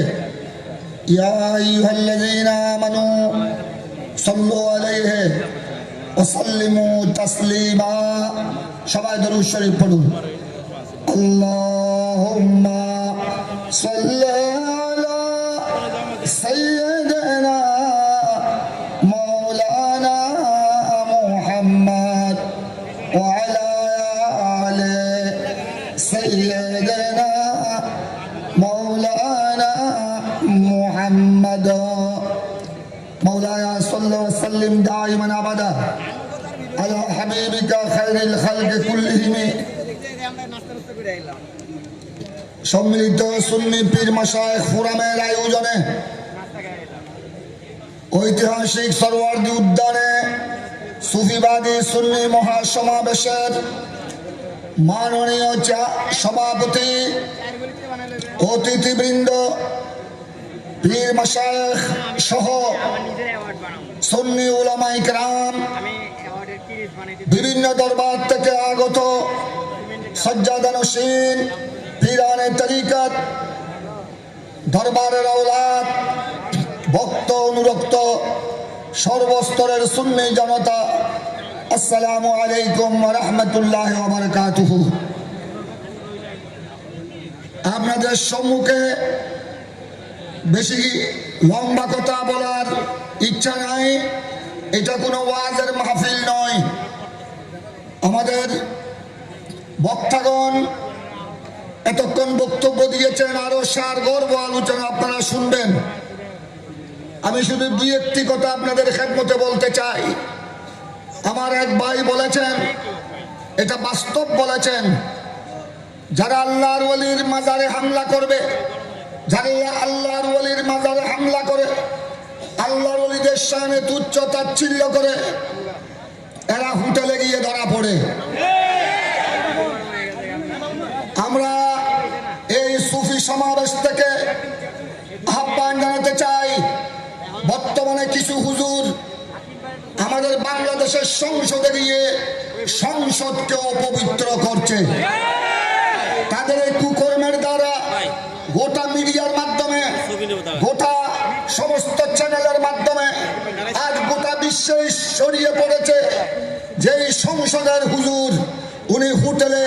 يا أيها الذين آمنوا صلوا عليه وسلموا تسليما সবাই দরুদ শরীফ পড়ুন اللهم صل على سيدنا مولانا محمد وعلى آل سيدنا مولانا محمد مولاي صل وسلم دائما ابدا على حبيبك خير الخلق كلهم সম্মিলিত সুন্নি পীর মাশায়েখ ফোরামের আয়োজনে ঐতিহাসিক সরওয়ার্দী উদ্যানে সুফিবাদী সুন্নি মহাসমাবেশের মাননীয় সভাপতি অতিথিবৃন্দ পীর মাশায়েখ সহ সুন্নি উলামায়ে কেরাম বিভিন্ন দরবার থেকে আগত সজ্জাদানশীন পীরানে তরিকত দরবারের আওলাদ ভক্ত অনুরক্ত সর্বস্তরের সুন্নি জনতা আসসালামু আলাইকুম ওয়া রাহমাতুল্লাহি ওয়া বারাকাতুহু। আপনাদের সম্মুখে বেশি লম্বা কথা বলার ইচ্ছা নাই, এটা কোনো ওয়াজের মাহফিল নয়। আমাদের বক্তাগণ এতক্ষণ বক্তব্য দিয়েছেন, আরো সারগর্ভ আলোচনা আপনারা শুনবেন। আমি শুধু দুই একটি কথা আপনাদের খেদমতে বলতে চাই। আমার এক ভাই বলেছেন, এটা বাস্তব বলেছেন, যারা আল্লাহর ওলির মাজারে হামলা করবে, যারা আল্লাহর ওলির মাজারে হামলা করে, আল্লাহর ওলিদের শানে তুচ্ছ তাচ্ছিল্য করে, এরা হোটেলে গিয়ে ধরা পড়ে। আমরা এই সুফি সমাবেশ থেকে আহ্বান জানাতে চাই, বর্তমানে কিছু হুজুর আমাদের বাংলাদেশের সংসদে গিয়ে সংসদকে অপবিত্র করছে। তাদের এই কুকর্মের দ্বারা গোটা মিডিয়ার মাধ্যমে, গোটা সমস্ত চ্যানেলের মাধ্যমে আজ গোটা বিশ্বে ছড়িয়ে পড়েছে যে সংসদের হুজুর উনি হোটেলে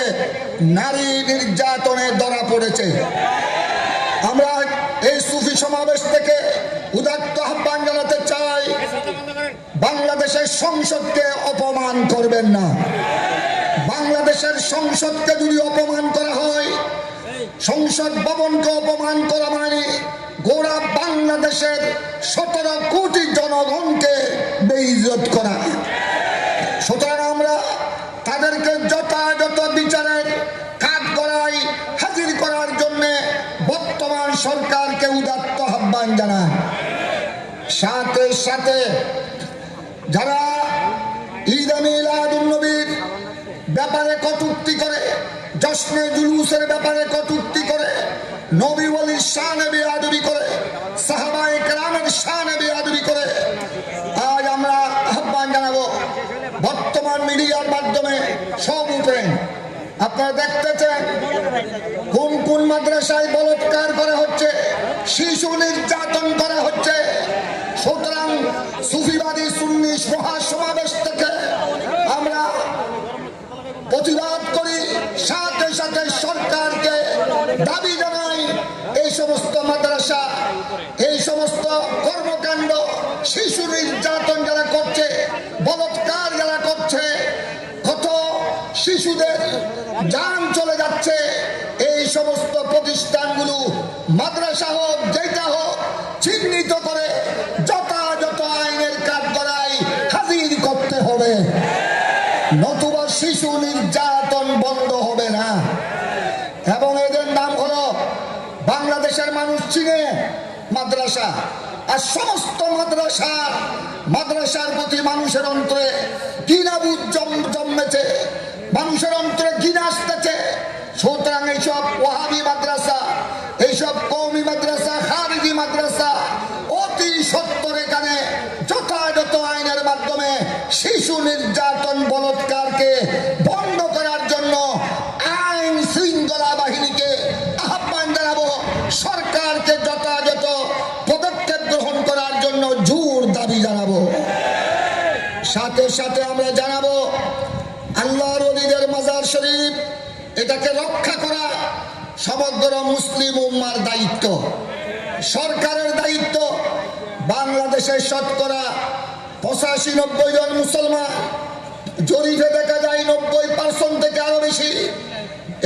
নারী নির্যাতনে ধরা পড়েছে। আমরা এই সুফি সমাবেশ থেকে উদাত্ত আহ্বান জানাতে চাই, বাংলাদেশের সংসদকে অপমান করবেন না। বাংলাদেশের সংসদকে যদি অপমান করা হয়, সংসদ ভবনকে অপমান করা মানে গোড়া বাংলাদেশের 17 কোটি জনগণকে বেইজ্জত করা। সুতরাং আমরা তাদেরকে যথাযথ বিচারের কাজ করাই হাজির করার জন্য বর্তমান সরকারকে উদাত্ত আহ্বান জানায়। সাথে সাথে যারা ঈদ মিলাদুন নবীর ব্যাপারে কটূক্তি করে, জশ্নে জুলুসের ব্যাপারে কটূক্তি করে, নবী ওয়ালির শানে বেয়াদবি করে, সাহাবায়ে কেরামের শানে বেয়াদবি করে, আজ আমরা আহ্বান জানাবো বর্তমান মিডিয়ার মাধ্যমে সব উঠেন। আপনারা দেখতেছেন কোন কোন মাদ্রাসায় বলাৎকার করা হচ্ছে, শিশু নির্যাতন করা হচ্ছে। সুতরাং সুফিবাদী সুন্নি মহাসমাবেশ থেকে আমরা প্রতিবাদ করি, সাথে সাথে সরকারকে দাবি জানাই এই সমস্ত মাদ্রাসা, এই সমস্ত কর্মকাণ্ড, শিশু নির্যাতন যারা করছে, বলাৎকার যারা করছে, কত শিশুদের জান চলে যাচ্ছে, এই সমস্ত প্রতিষ্ঠানগুলো মাদ্রাসা হোক যেটা হোক চিহ্নিত করে যথাযথ আইনের কাঠগড়ায় হাজির করতে হবে, নতুবা শিশু নির্যাতন বন্ধ হবে না। এবং এদের নাম হলো বাংলাদেশের মানুষ চিনে মাদ্রাসা, আর সমস্ত মাদ্রাসার প্রতি মানুষের অন্তরে ঘৃণাবোধ জন্মেছে, মানুষের অন্তরে ঘৃণা আসতেছে। সুতরাং এইসব ওয়াহাবি মাদ্রাসা, এইসব কওমি মাদ্রাসা, খারিজি মাদ্রাসা অতি সত্বর এখানে যথাযথ আইনের মাধ্যমে শিশু নির্যাতন বলাৎকারকে বন্ধ করার জন্য আইন শৃঙ্খলা বাহিনীকে আহ্বান জানাবো, সরকারকে যথাযথ পদক্ষেপ সাথে আমরা জানাবো আল্লাহর ওলিদের মাজার শরীফ এটাকে রক্ষা করা সমগ্র মুসলিম উম্মার দায়িত্ব, সরকারের দায়িত্ব। বাংলাদেশের শতকরা 85-90 জন মুসলমান, জরিপে দেখা যায় 90% থেকে আরো বেশি।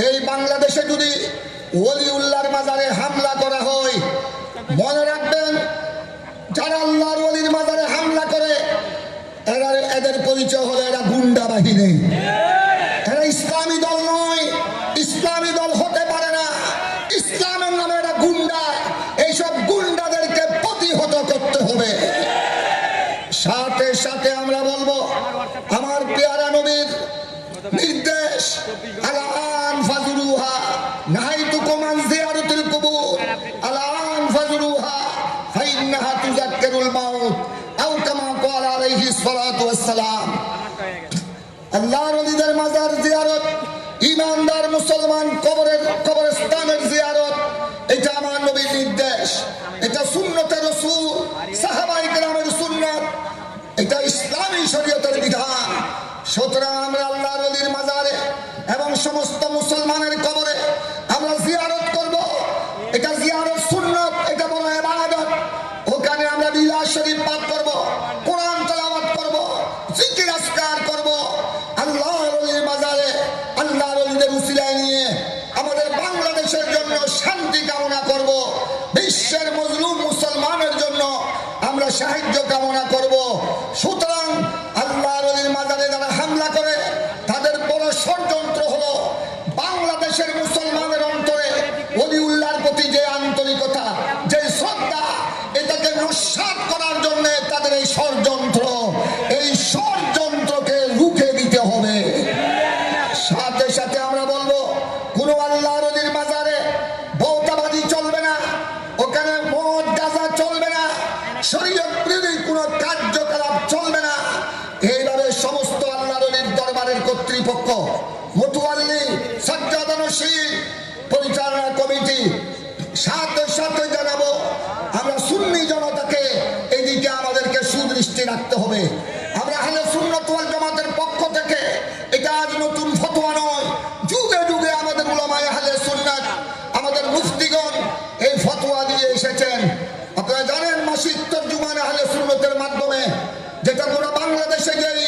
এই বাংলাদেশে যদি ওলিউল্লাহর মাজারে হামলা করা হয়, মনে রাখবেন যারা আল্লাহর ওলির মাজারে হামলা করে এদের পরিচয় হলো এরা গুন্ডা বাহিনী, এরা ইসলামী দল নয়, ইসলামী দল হতে পারে না। ইসলামের নামে এরা গুন্ডা, এইসব গুন্ডাদেরকে প্রতিহত করতে হবে। সাথে সাথে আমরা বলবো আমার পেয়ারা নবীর নির্দেশ, আলান ফাজরুহা নাহাইতুকুম আন জিয়ারাতিল কুবুর, আলান ফাজরুহা ফাইন্নাহা তুযাক্কিরুল মাউত আও কামা ক্বালা আলাইহিস সালাতু ওয়াস সালাম। আল্লাহর ওলিদের মাজার জিয়ারত, ঈমানদার মুসলমান কবরস্থানের জিয়ারত, এটা আমার নবীর নির্দেশ, এটা সুন্নতে রাসূল, সাহাবায়ে কেরামের সুন্নাত, এটা ইসলামী শরীয়তের বিধান। সুতরাং আমরা আল্লাহর ওলির মাজারে এবং সমস্ত মুসলমানের কবরে আমরা জিয়ারত করব। এটা জিয়ারত সুন্নাত, এটা বড় ইবাদত। ওখানে আমরা বিলাস শরীফ পাঠ করব, কোরআন তেলাওয়াত করব, জিকির আজকার করব। আল্লাহর ওলির মাজারে আল্লাহর ওলিদের উসিলায় নিয়ে আমাদের বাংলাদেশের জন্য শান্তি কামনা করব, বিশ্বের মজলুম মুসলমানের জন্য আমরা সাহায্য কামনা করব। সুতরাং আল্লাহর ওলির মাজারে যারা হামলা করে তাদের বড় ষড়যন্ত্র হলো বাংলাদেশের মুসলমানের অন্তরে ওলিউল্লাহর প্রতি যে আন্তরিকতা, যে শ্রদ্ধা, এটাকে নস্যাৎ করার জন্য তাদের এই ষড়যন্ত্র, এই ষড়যন্ত্রকে রুখে দিতে হবে। সাথে সাথে আমরা বলবো কোন আল্লাহর ওলির মাজারে ভৌতাবাদী চলবে না, ওখানে মদ গাঁজা চলবে না, শরীয়ত বিরোধী কোনো কার্যকলাপ চলবে না। এইভাবে সমস্ত আল্লাহর ওলির দরবারের কর্তৃপক্ষ, মুতাওয়াল্লি, সাজ্জাদানশীন, পরিচালনা কমিটি, সাথে সাথে জানাবো আমরা সুন্নি জনতাকে এদিকে আমাদেরকে সুদৃষ্টি রাখতে হবে। আমরা আহলে সুন্নাত ওয়াল জামাতের পক্ষ থেকে, এটা আজ নতুন ফতোয়া নয়, যুগে যুগে আমাদের উলামায়ে আহলে সুন্নাত, আমাদের মুফতিগণ এই ফতোয়া দিয়ে এসেছেন। আপনারা জানেন মাসিক তরজুমান আহলে সুন্নাতের মাধ্যমে, যেটা গোটা বাংলাদেশে যেই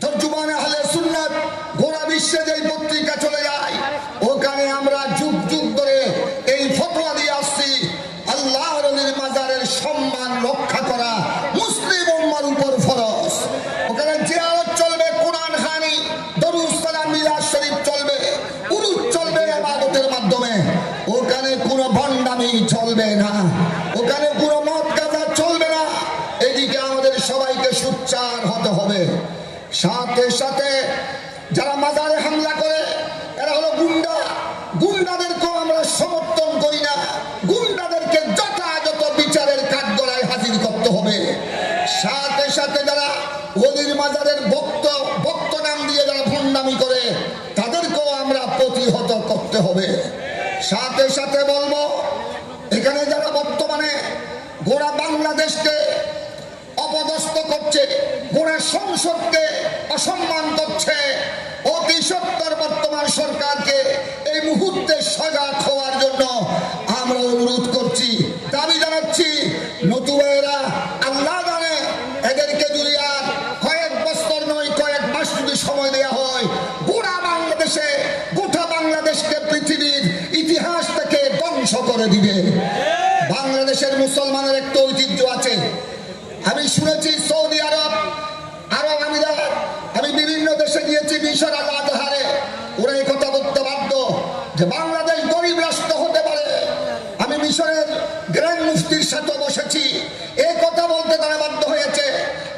তরজুমান আহলে সুন্নাত, গোটা বিশ্বে যেই পত্রিকা চলে যায়, ওখানে আমরা যুগ যুগ ধরে এই ফতোয়া দিয়ে আসছি। আল্লাহর ওলির মাজারের সম্মান রক্ষা করা মুসলিম উম্মার উপর ফরজ। ওখানে জিয়ারত চলবে, কোরআন খানি, দরুদ সালাম, মিলাদ শরীফ চলবে, উরুজ চলবে ইবাদতের মাধ্যমে। ওখানে কোনো ভণ্ডামি চলবে না, ওখানে কোনো মদ গাঁজা চলবে না। এদিকে আমাদের সবাইকে সোচ্চার হতে হবে। সাথে সাথে যারা মাজারে হামলা করে এরা হলো গুন্ডা, গুন্ডাদেরকেও আমরা সমর্থন করি না। গুন্ডাদেরকে যথাযথ বিচারের কাঠগড়ায় হাজির করতে হবে। সাথে সাথে যারা ওলির মাজারের ভক্ত নাম দিয়ে যারা ভণ্ডামি করে তাদেরকেও আমরা প্রতিহত করতে হবে। সাথে সাথে বলবো এখানে যারা বর্তমানে গোটা বাংলাদেশকে অপদস্থ করছে, গোটা সংসদকে অসম্মান করছে, অতি সত্বর বর্তমান সরকারকে এই মুহূর্তে সজাগ হওয়ার জন্য আমরা অনুরোধ করছি, দাবি জানাচ্ছি। নতুবা এরা আল্লাহ জানে এদেরকে যদি আর কয়েক বছর নয় কয়েক মাস যদি সময় দেওয়া হয়, গোটা বাংলাদেশকে পৃথিবীর ইতিহাস থেকে ধ্বংস করে দিবে। বাংলাদেশের মুসলমানের একটা ঐতিহ্য আছে। আমি শুনেছি সৌদি আরব, আরব আমিরাত, আমি বিভিন্ন দেশে গিয়েছি, মিশর, আল আজহারে, ওরা এই কথা বলতে বাধ্য যে বাংলাদেশ গরিব রাষ্ট্র হতে পারে। আমি মিশরের গ্র্যান্ড মুফতির সাথে বসেছি, এই কথা বলতে তারা বাধ্য হয়েছে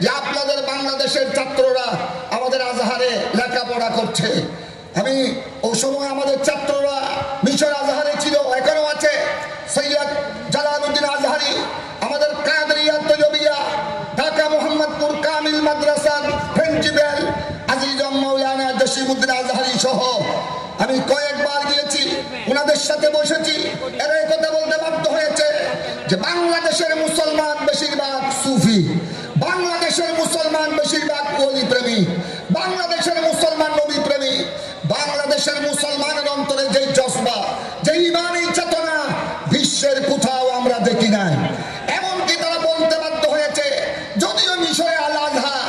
যে আপনাদের বাংলাদেশের ছাত্ররা আমাদের আজহারে লেখাপড়া করছে। আমি ওই সময় আমাদের ছাত্ররা মিশর আজহারে ছিল, এখনো আছে। সৈয়দ জালালউদ্দিন আজহারি, আমাদের কাদরিয়া তৈয়বিয়া, ঢাকা মোহাম্মদপুর কামিল মাদ্রাসার প্রিন্সিপাল আজিজ মাওলানা জসিমউদ্দিন আজহারি সহ আমি কয়েকবার গিয়েছি, ওনাদের সাথে বসেছি। এরা এই কথা বলতে বাধ্য হয়েছে যে বাংলাদেশের মুসলমান বেশিরভাগ সুফি, বাংলাদেশের মুসলমান বেশি বাংলাদেশের মুসলমান নবী প্রেমী, বাংলাদেশের মুসলমানের অন্তরে যে জজবা, যে ইমানি চেতনা বিশ্বের কোথাও আমরা দেখি নাই। এমনকি তারা বলতে বাধ্য হয়েছে, যদিও মিশরে আল আজহার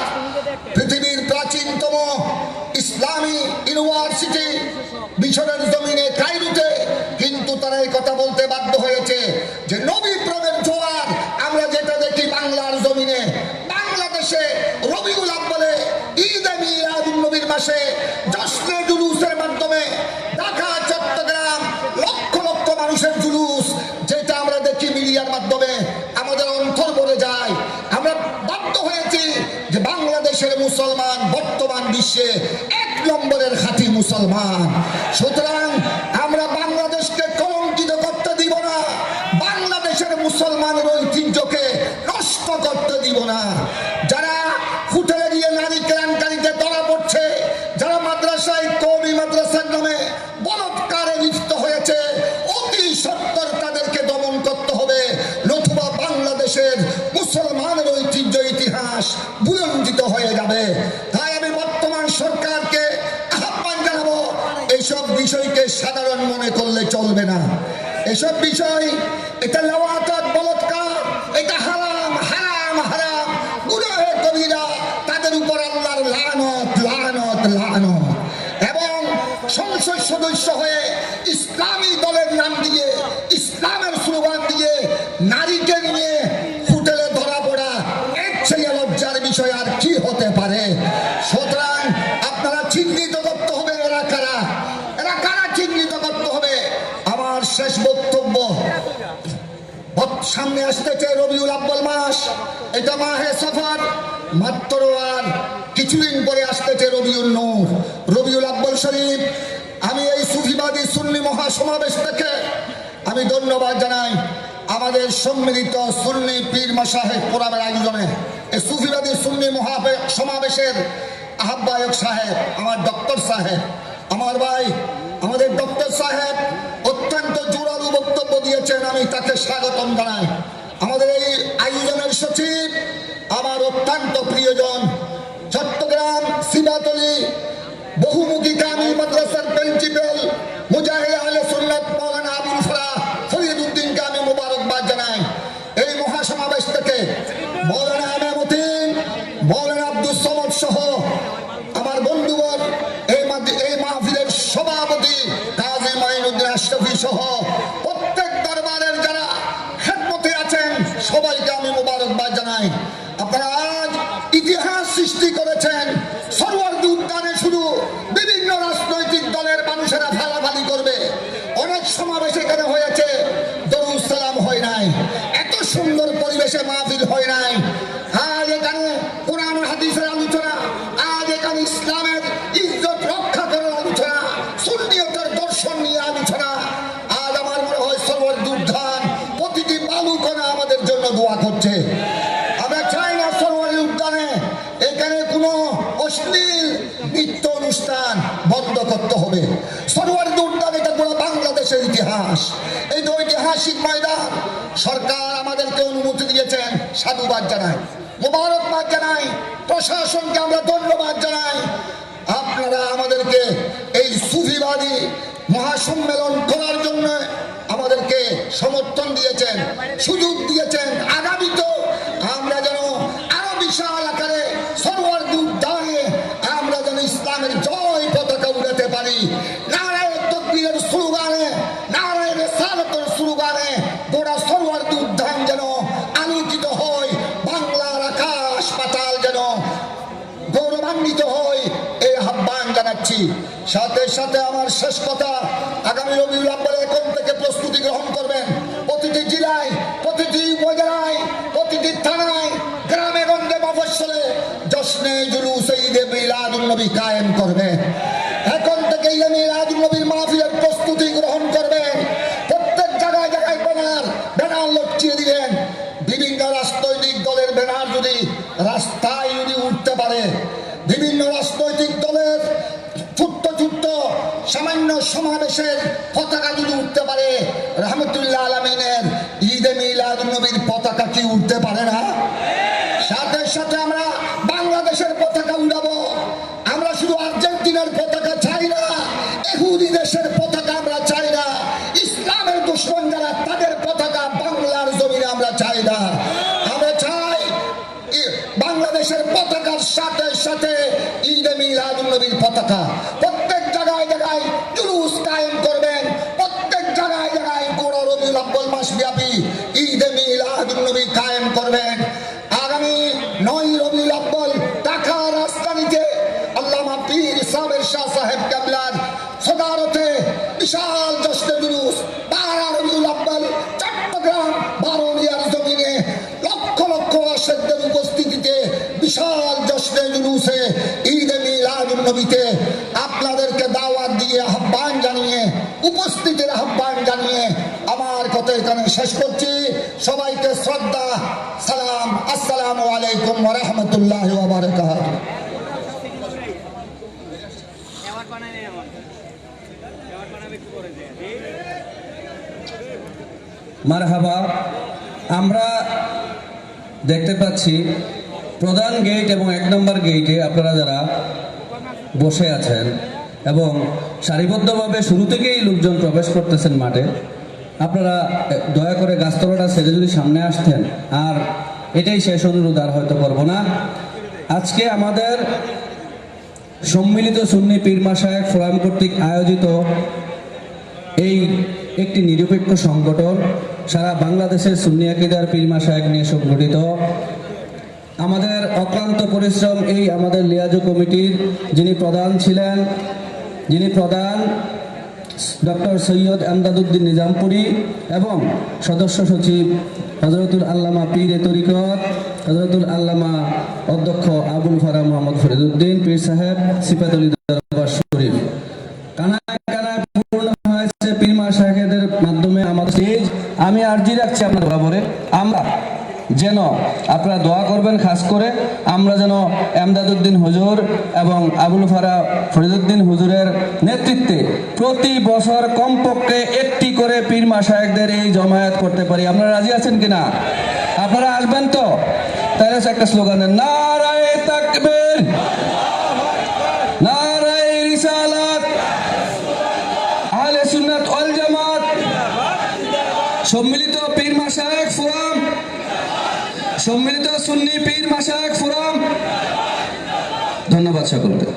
পৃথিবীর প্রাচীনতম ইসলামী ইউনিভার্সিটি মিশরের জমিনে কায়রোতে, কিন্তু তারা এই কথা বলতে বাধ্য হয়েছে যে নবী প্রেমের জোয়ার আমরা যেটা দেখি বাংলার জমিনে, বাংলাদেশে রবিউল আব্বালে ঈদে মিলাদুন নবীর মাসে জশ্নে জুলুসের মাধ্যমে ঢাকা চট্টগ্রাম লক্ষ লক্ষ মানুষের জুলুস, যেটা আমরা দেখি মিডিয়ার মাধ্যমে, আমাদের অন্তর ভরে যায়। আমরা বাধ্য হয়েছি যে বাংলাদেশের মুসলমান বর্তমান বিশ্বে 1 নম্বরের খাঁটি মুসলমান। সুতরাং আমরা বাংলাদেশকে কলঙ্কিত করতে দিব না, বাংলাদেশের মুসলমানের ঐতিহ্যকে নষ্ট করতে দিব না। যারা হোটেলে গিয়ে নারী কেলেঙ্কারিতে ধরা পড়ছে, যারা মাদ্রাসায় কওমি মাদ্রাসার নামে বলাৎকারে লিপ্ত হয়েছে, অতি সত্বর তাদেরকে দমন করতে হবে, নতুবা বাংলাদেশের মুসলমানের ঐতিহ্য ইতিহাস বুলন্দিত হয়ে যাবে। তাই আমি বর্তমান সরকারকে আহ্বান জানাবো, এইসব বিষয়কে সাধারণ মনে করলে চলবে না। এসব বিষয়, এটা লাওয়াতাত বলাৎকার, এটা হারাম হারাম হারাম, গুনাহে কবিরা, তাদের উপর আল্লাহর লানত লানত লানত। এবং সংসদ সদস্য হয়ে ইসলামী দলের নাম দিয়ে, ইসলামের স্লোগান দিয়ে নারীকে নিয়ে হোটেলে ধরা পড়া, এর চেয়ে লজ্জার বিষয় আর কি হতে পারে? সুতরাং আপনারা চিহ্নিত করতে হবে এরা কারা, এরা কারা চিহ্নিত করতে হবে। আমার শেষ বক্তব্য, সামনে আসতেছে রবিউল আব্বাল মাস, এটা মাহে সফর, মাত্র আর কিছুদিন পরে আসতেছে রবিউল নূর, রবিউল আব্বাল শরীফ। আমি এই সুফিবাদী সুন্নি মহাসমাবেশ থেকে আমি ধন্যবাদ জানাই আমাদের সম্মিলিত সুন্নি পীর মাশায়েখ ফোরামের আয়োজনে এই সুফিবাদী সুন্নি সমাবেশের আহ্বায়ক সাহেব, আমার ডক্টর সাহেব, আমার ভাই, আমাদের ডক্টর সাহেব অত্যন্ত জোরালো বক্তব্য দিয়েছেন, আমি তাকে স্বাগতম জানাই। আমাদের এই আয়োজনের সচিব আমার অত্যন্ত প্রিয়জন, চট্টগ্রাম সিবাতলী বহুমুখী কামিল মাদ্রাসার প্রিন্সিপাল মুজাহিদ আহলে সুন্নাত মাওলানা আবুল ফরাহ ফরিদ উদ্দিনকে আমি মোবারকবাদ জানাই। এই মহাসমাবেশ থেকে মাওলানা ইমামউদ্দিন, মাওলানা আব্দুল সমদ সহ আমার বন্ধুগণ, এই মাহফিলের সভাপতি কাজী মাইনুদ্দিন আশরাফি সহ প্রত্যেক দরবারের যারা খেদমতে আছেন সবাইকে আমি মোবারকবাদ জানাই। আপনারা আজ ইতিহাস সৃষ্টি করেছেন। সরওয়ার্দী উদ্যানে শুধু বিভিন্ন রাজনৈতিক দলের মানুষেরা ফালাফালি করবে, অনেক সমাবেশ এখানে হয়েছে, দরুদ সালাম হয় নাই, এত সুন্দর পরিবেশে মাহফিল হয় নাই। আজ এখানে কোরআন হাদিসের আলোচনা, আজ এখানে ইসলামের ইজ্জত রক্ষা করার আলোচনা, সুন্নিয়তের দর্শন নিয়ে আলোচনা। আজ আমার মনে হয় সরওয়ার্দী উদ্যান প্রতিটি বালুকণা আমাদের জন্য দোয়া করছে। আমরা চাই না সরওয়ার্দী উদ্যানে এখানে কোনো অশ্লীল নৃত্য অনুষ্ঠান বন্ধ করতে হবে। সরওয়ার্দী উদ্যান এটা পুরো বাংলাদেশের ইতিহাস, এই তো ঐতিহাসিক ময়দান। সরকার আমাদেরকে অনুমতি দিয়েছেন, সাধুবাদ জানাই, মোবারকবাদ জানাই, প্রশাসনকে আমরা ধন্যবাদ জানাই। আপনারা আমাদেরকে এই সুফিবাদী মহাসম্মেলন করার জন্য আমাদেরকে সমর্থন দিয়েছেন, সুযোগ দিয়েছেন। আগামীতেও আমরা যেন আরো বিশাল আকারে সরওয়ার্দী উদ্যানে আমরা যেন ইসলামের জয় পতাকা উড়াতে পারি। নারায়ে তাকবীরের স্লোগানে, নারায়ে রিসালাতের স্লোগানে গোটা সরওয়ার্দী উদ্যান যেন আলোকিত হয়, বাংলার আকাশ পাতাল যেন গৌরবান্বিত হয়, এই আহ্বান জানাচ্ছি। সাথে সাথে আমার শেষ কথা, আগামী রবিউল আব্বালে এখন থেকে প্রস্তুতি গ্রহণ করবেন। প্রতিটি জেলায়, প্রতিটি উপজেলায়, প্রতিটি থানায়, গ্রামে গঞ্জে মফস্বলে জশ্নে জুলুস ঈদে মিলাদুন নবী কায়েম করবেন। এখন থেকে ঈদে মিলাদুন নবীর মাহফিলের প্রস্তুতি গ্রহণ করবেন। প্রত্যেক জায়গায় জায়গায় ব্যানার লটকিয়ে দিবেন। বিভিন্ন রাজনৈতিক দলের ব্যানার যদি রাস্তায় যদি উঠতে পারে, বিভিন্ন রাজনৈতিক দলের ছোট্ট ছোট্ট সামান্য সমাবেশের পতাকা যদি উঠতে পারে, রহমতুল্লাহ আলামিনের ঈদে মিলাদুন নবীর পতাকা কি উঠতে পারে না? সাথে সাথে আমরা বাংলাদেশের পতাকা উড়াবো। আমরা শুধু দুশ্মন যারা তাদের পতাকা বাংলার জমিনে আমরা চাই না। আমরা চাই বাংলাদেশের পতাকার সাথে সাথে ঈদে মিলাদুন নবীর পতাকা। প্রত্যেক জায়গায় জায়গায় জুলুস কায়েম করবেন, প্রত্যেক জায়গায় জায়গায় পুরো রবিউল আউয়াল মাস ব্যাপী ঈদে মিলাদুন নবী কায়েম করবেন। আগামী 9 রবিউল আউয়াল ঢাকা রাজধানীতে আল্লামা পীর সাবের শাহ সাহেব কেবলার সদারতে বিশাল জশ্নে জুলুস। 12 রবিউল আউয়াল চট্টগ্রাম বারোলিয়ার জমিনে লক্ষ লক্ষ আশেকদের উপস্থিতিতে বিশাল জশ্নে জুলুসে ঈদে মিলাদুন নবীতে আপনাদেরকে দাওয়াত দিয়ে আহ্বান জানিয়ে, উপস্থিতির আহ্বান জানিয়ে আমার কথা এখানে শেষ করছি। সবাইকে শ্রদ্ধা, সালাম, আসসালামু আলাইকুম ওয়া রাহমাতুল্লাহি ওয়া বারাকাতুহু। মারহাবা। আমরা দেখতে পাচ্ছি প্রধান গেট এবং 1 নম্বর গেটে আপনারা যারা বসে আছেন এবং সারিবদ্ধভাবে শুরু থেকেই লোকজন প্রবেশ করতেছেন মাঠে, আপনারা দয়া করে গাছতলাটা ছেড়ে যদি সামনে আসতেন। আর এটাই শেষ অনুরোধ, আর হয়তো করবো না। আজকে আমাদের সম্মিলিত সুন্নি পীর মাশায়েখ ফোরাম কর্তৃক আয়োজিত এই একটি নিরপেক্ষ সংগঠন, সারা বাংলাদেশের সুন্নি আকীদার পীর মাশায়েখ নিয়ে সংগঠিত। আমাদের অক্লান্ত পরিশ্রম এই আমাদের লিয়াজু কমিটির যিনি প্রধান ডক্টর সৈয়দ আমদাদউদ্দিন নিজামপুরি এবং সদস্য সচিব হযরতুল আল্লামা পীরে তরিকত হযরতুল আল্লামা অধ্যক্ষ আবুল ফারা মোহাম্মদ ফরিদউদ্দিন পীর সাহেব সিফাতুল দরবার শরীফ। কানায় কানায় পূর্ণ হয়েছে পীর মাশায়েখদের মাধ্যমে আমাদের স্টেজ। আমি আরজি রাখছি আপনাদের বরাবরে, আমরা যেন আপনারা দোয়া করবেন, খাস করে আমরা যেন আমদাদউদ্দিন হুজুর এবং আবুল ফারা ফরিদউদ্দিন হুজুরের নেতৃত্বে প্রতি বছর কমপক্ষে একটি করে পীর মাশায়েখদের এই জমায়েত করতে পারি। আপনারা রাজি আছেন কিনা? আপনারা আসবেন তো? তাহলে একটা স্লোগান দেন, নারায়ে তাকবীর, নারায়ে রিসালাত, আহলে সুন্নাত ওয়াল জামাত, সম্মিলিত পীর মাশায়েখ ফোরাম, সম্মিলিত সুন্নি পীর মাশায়েখ ফোরাম। ধন্যবাদ সকলকে।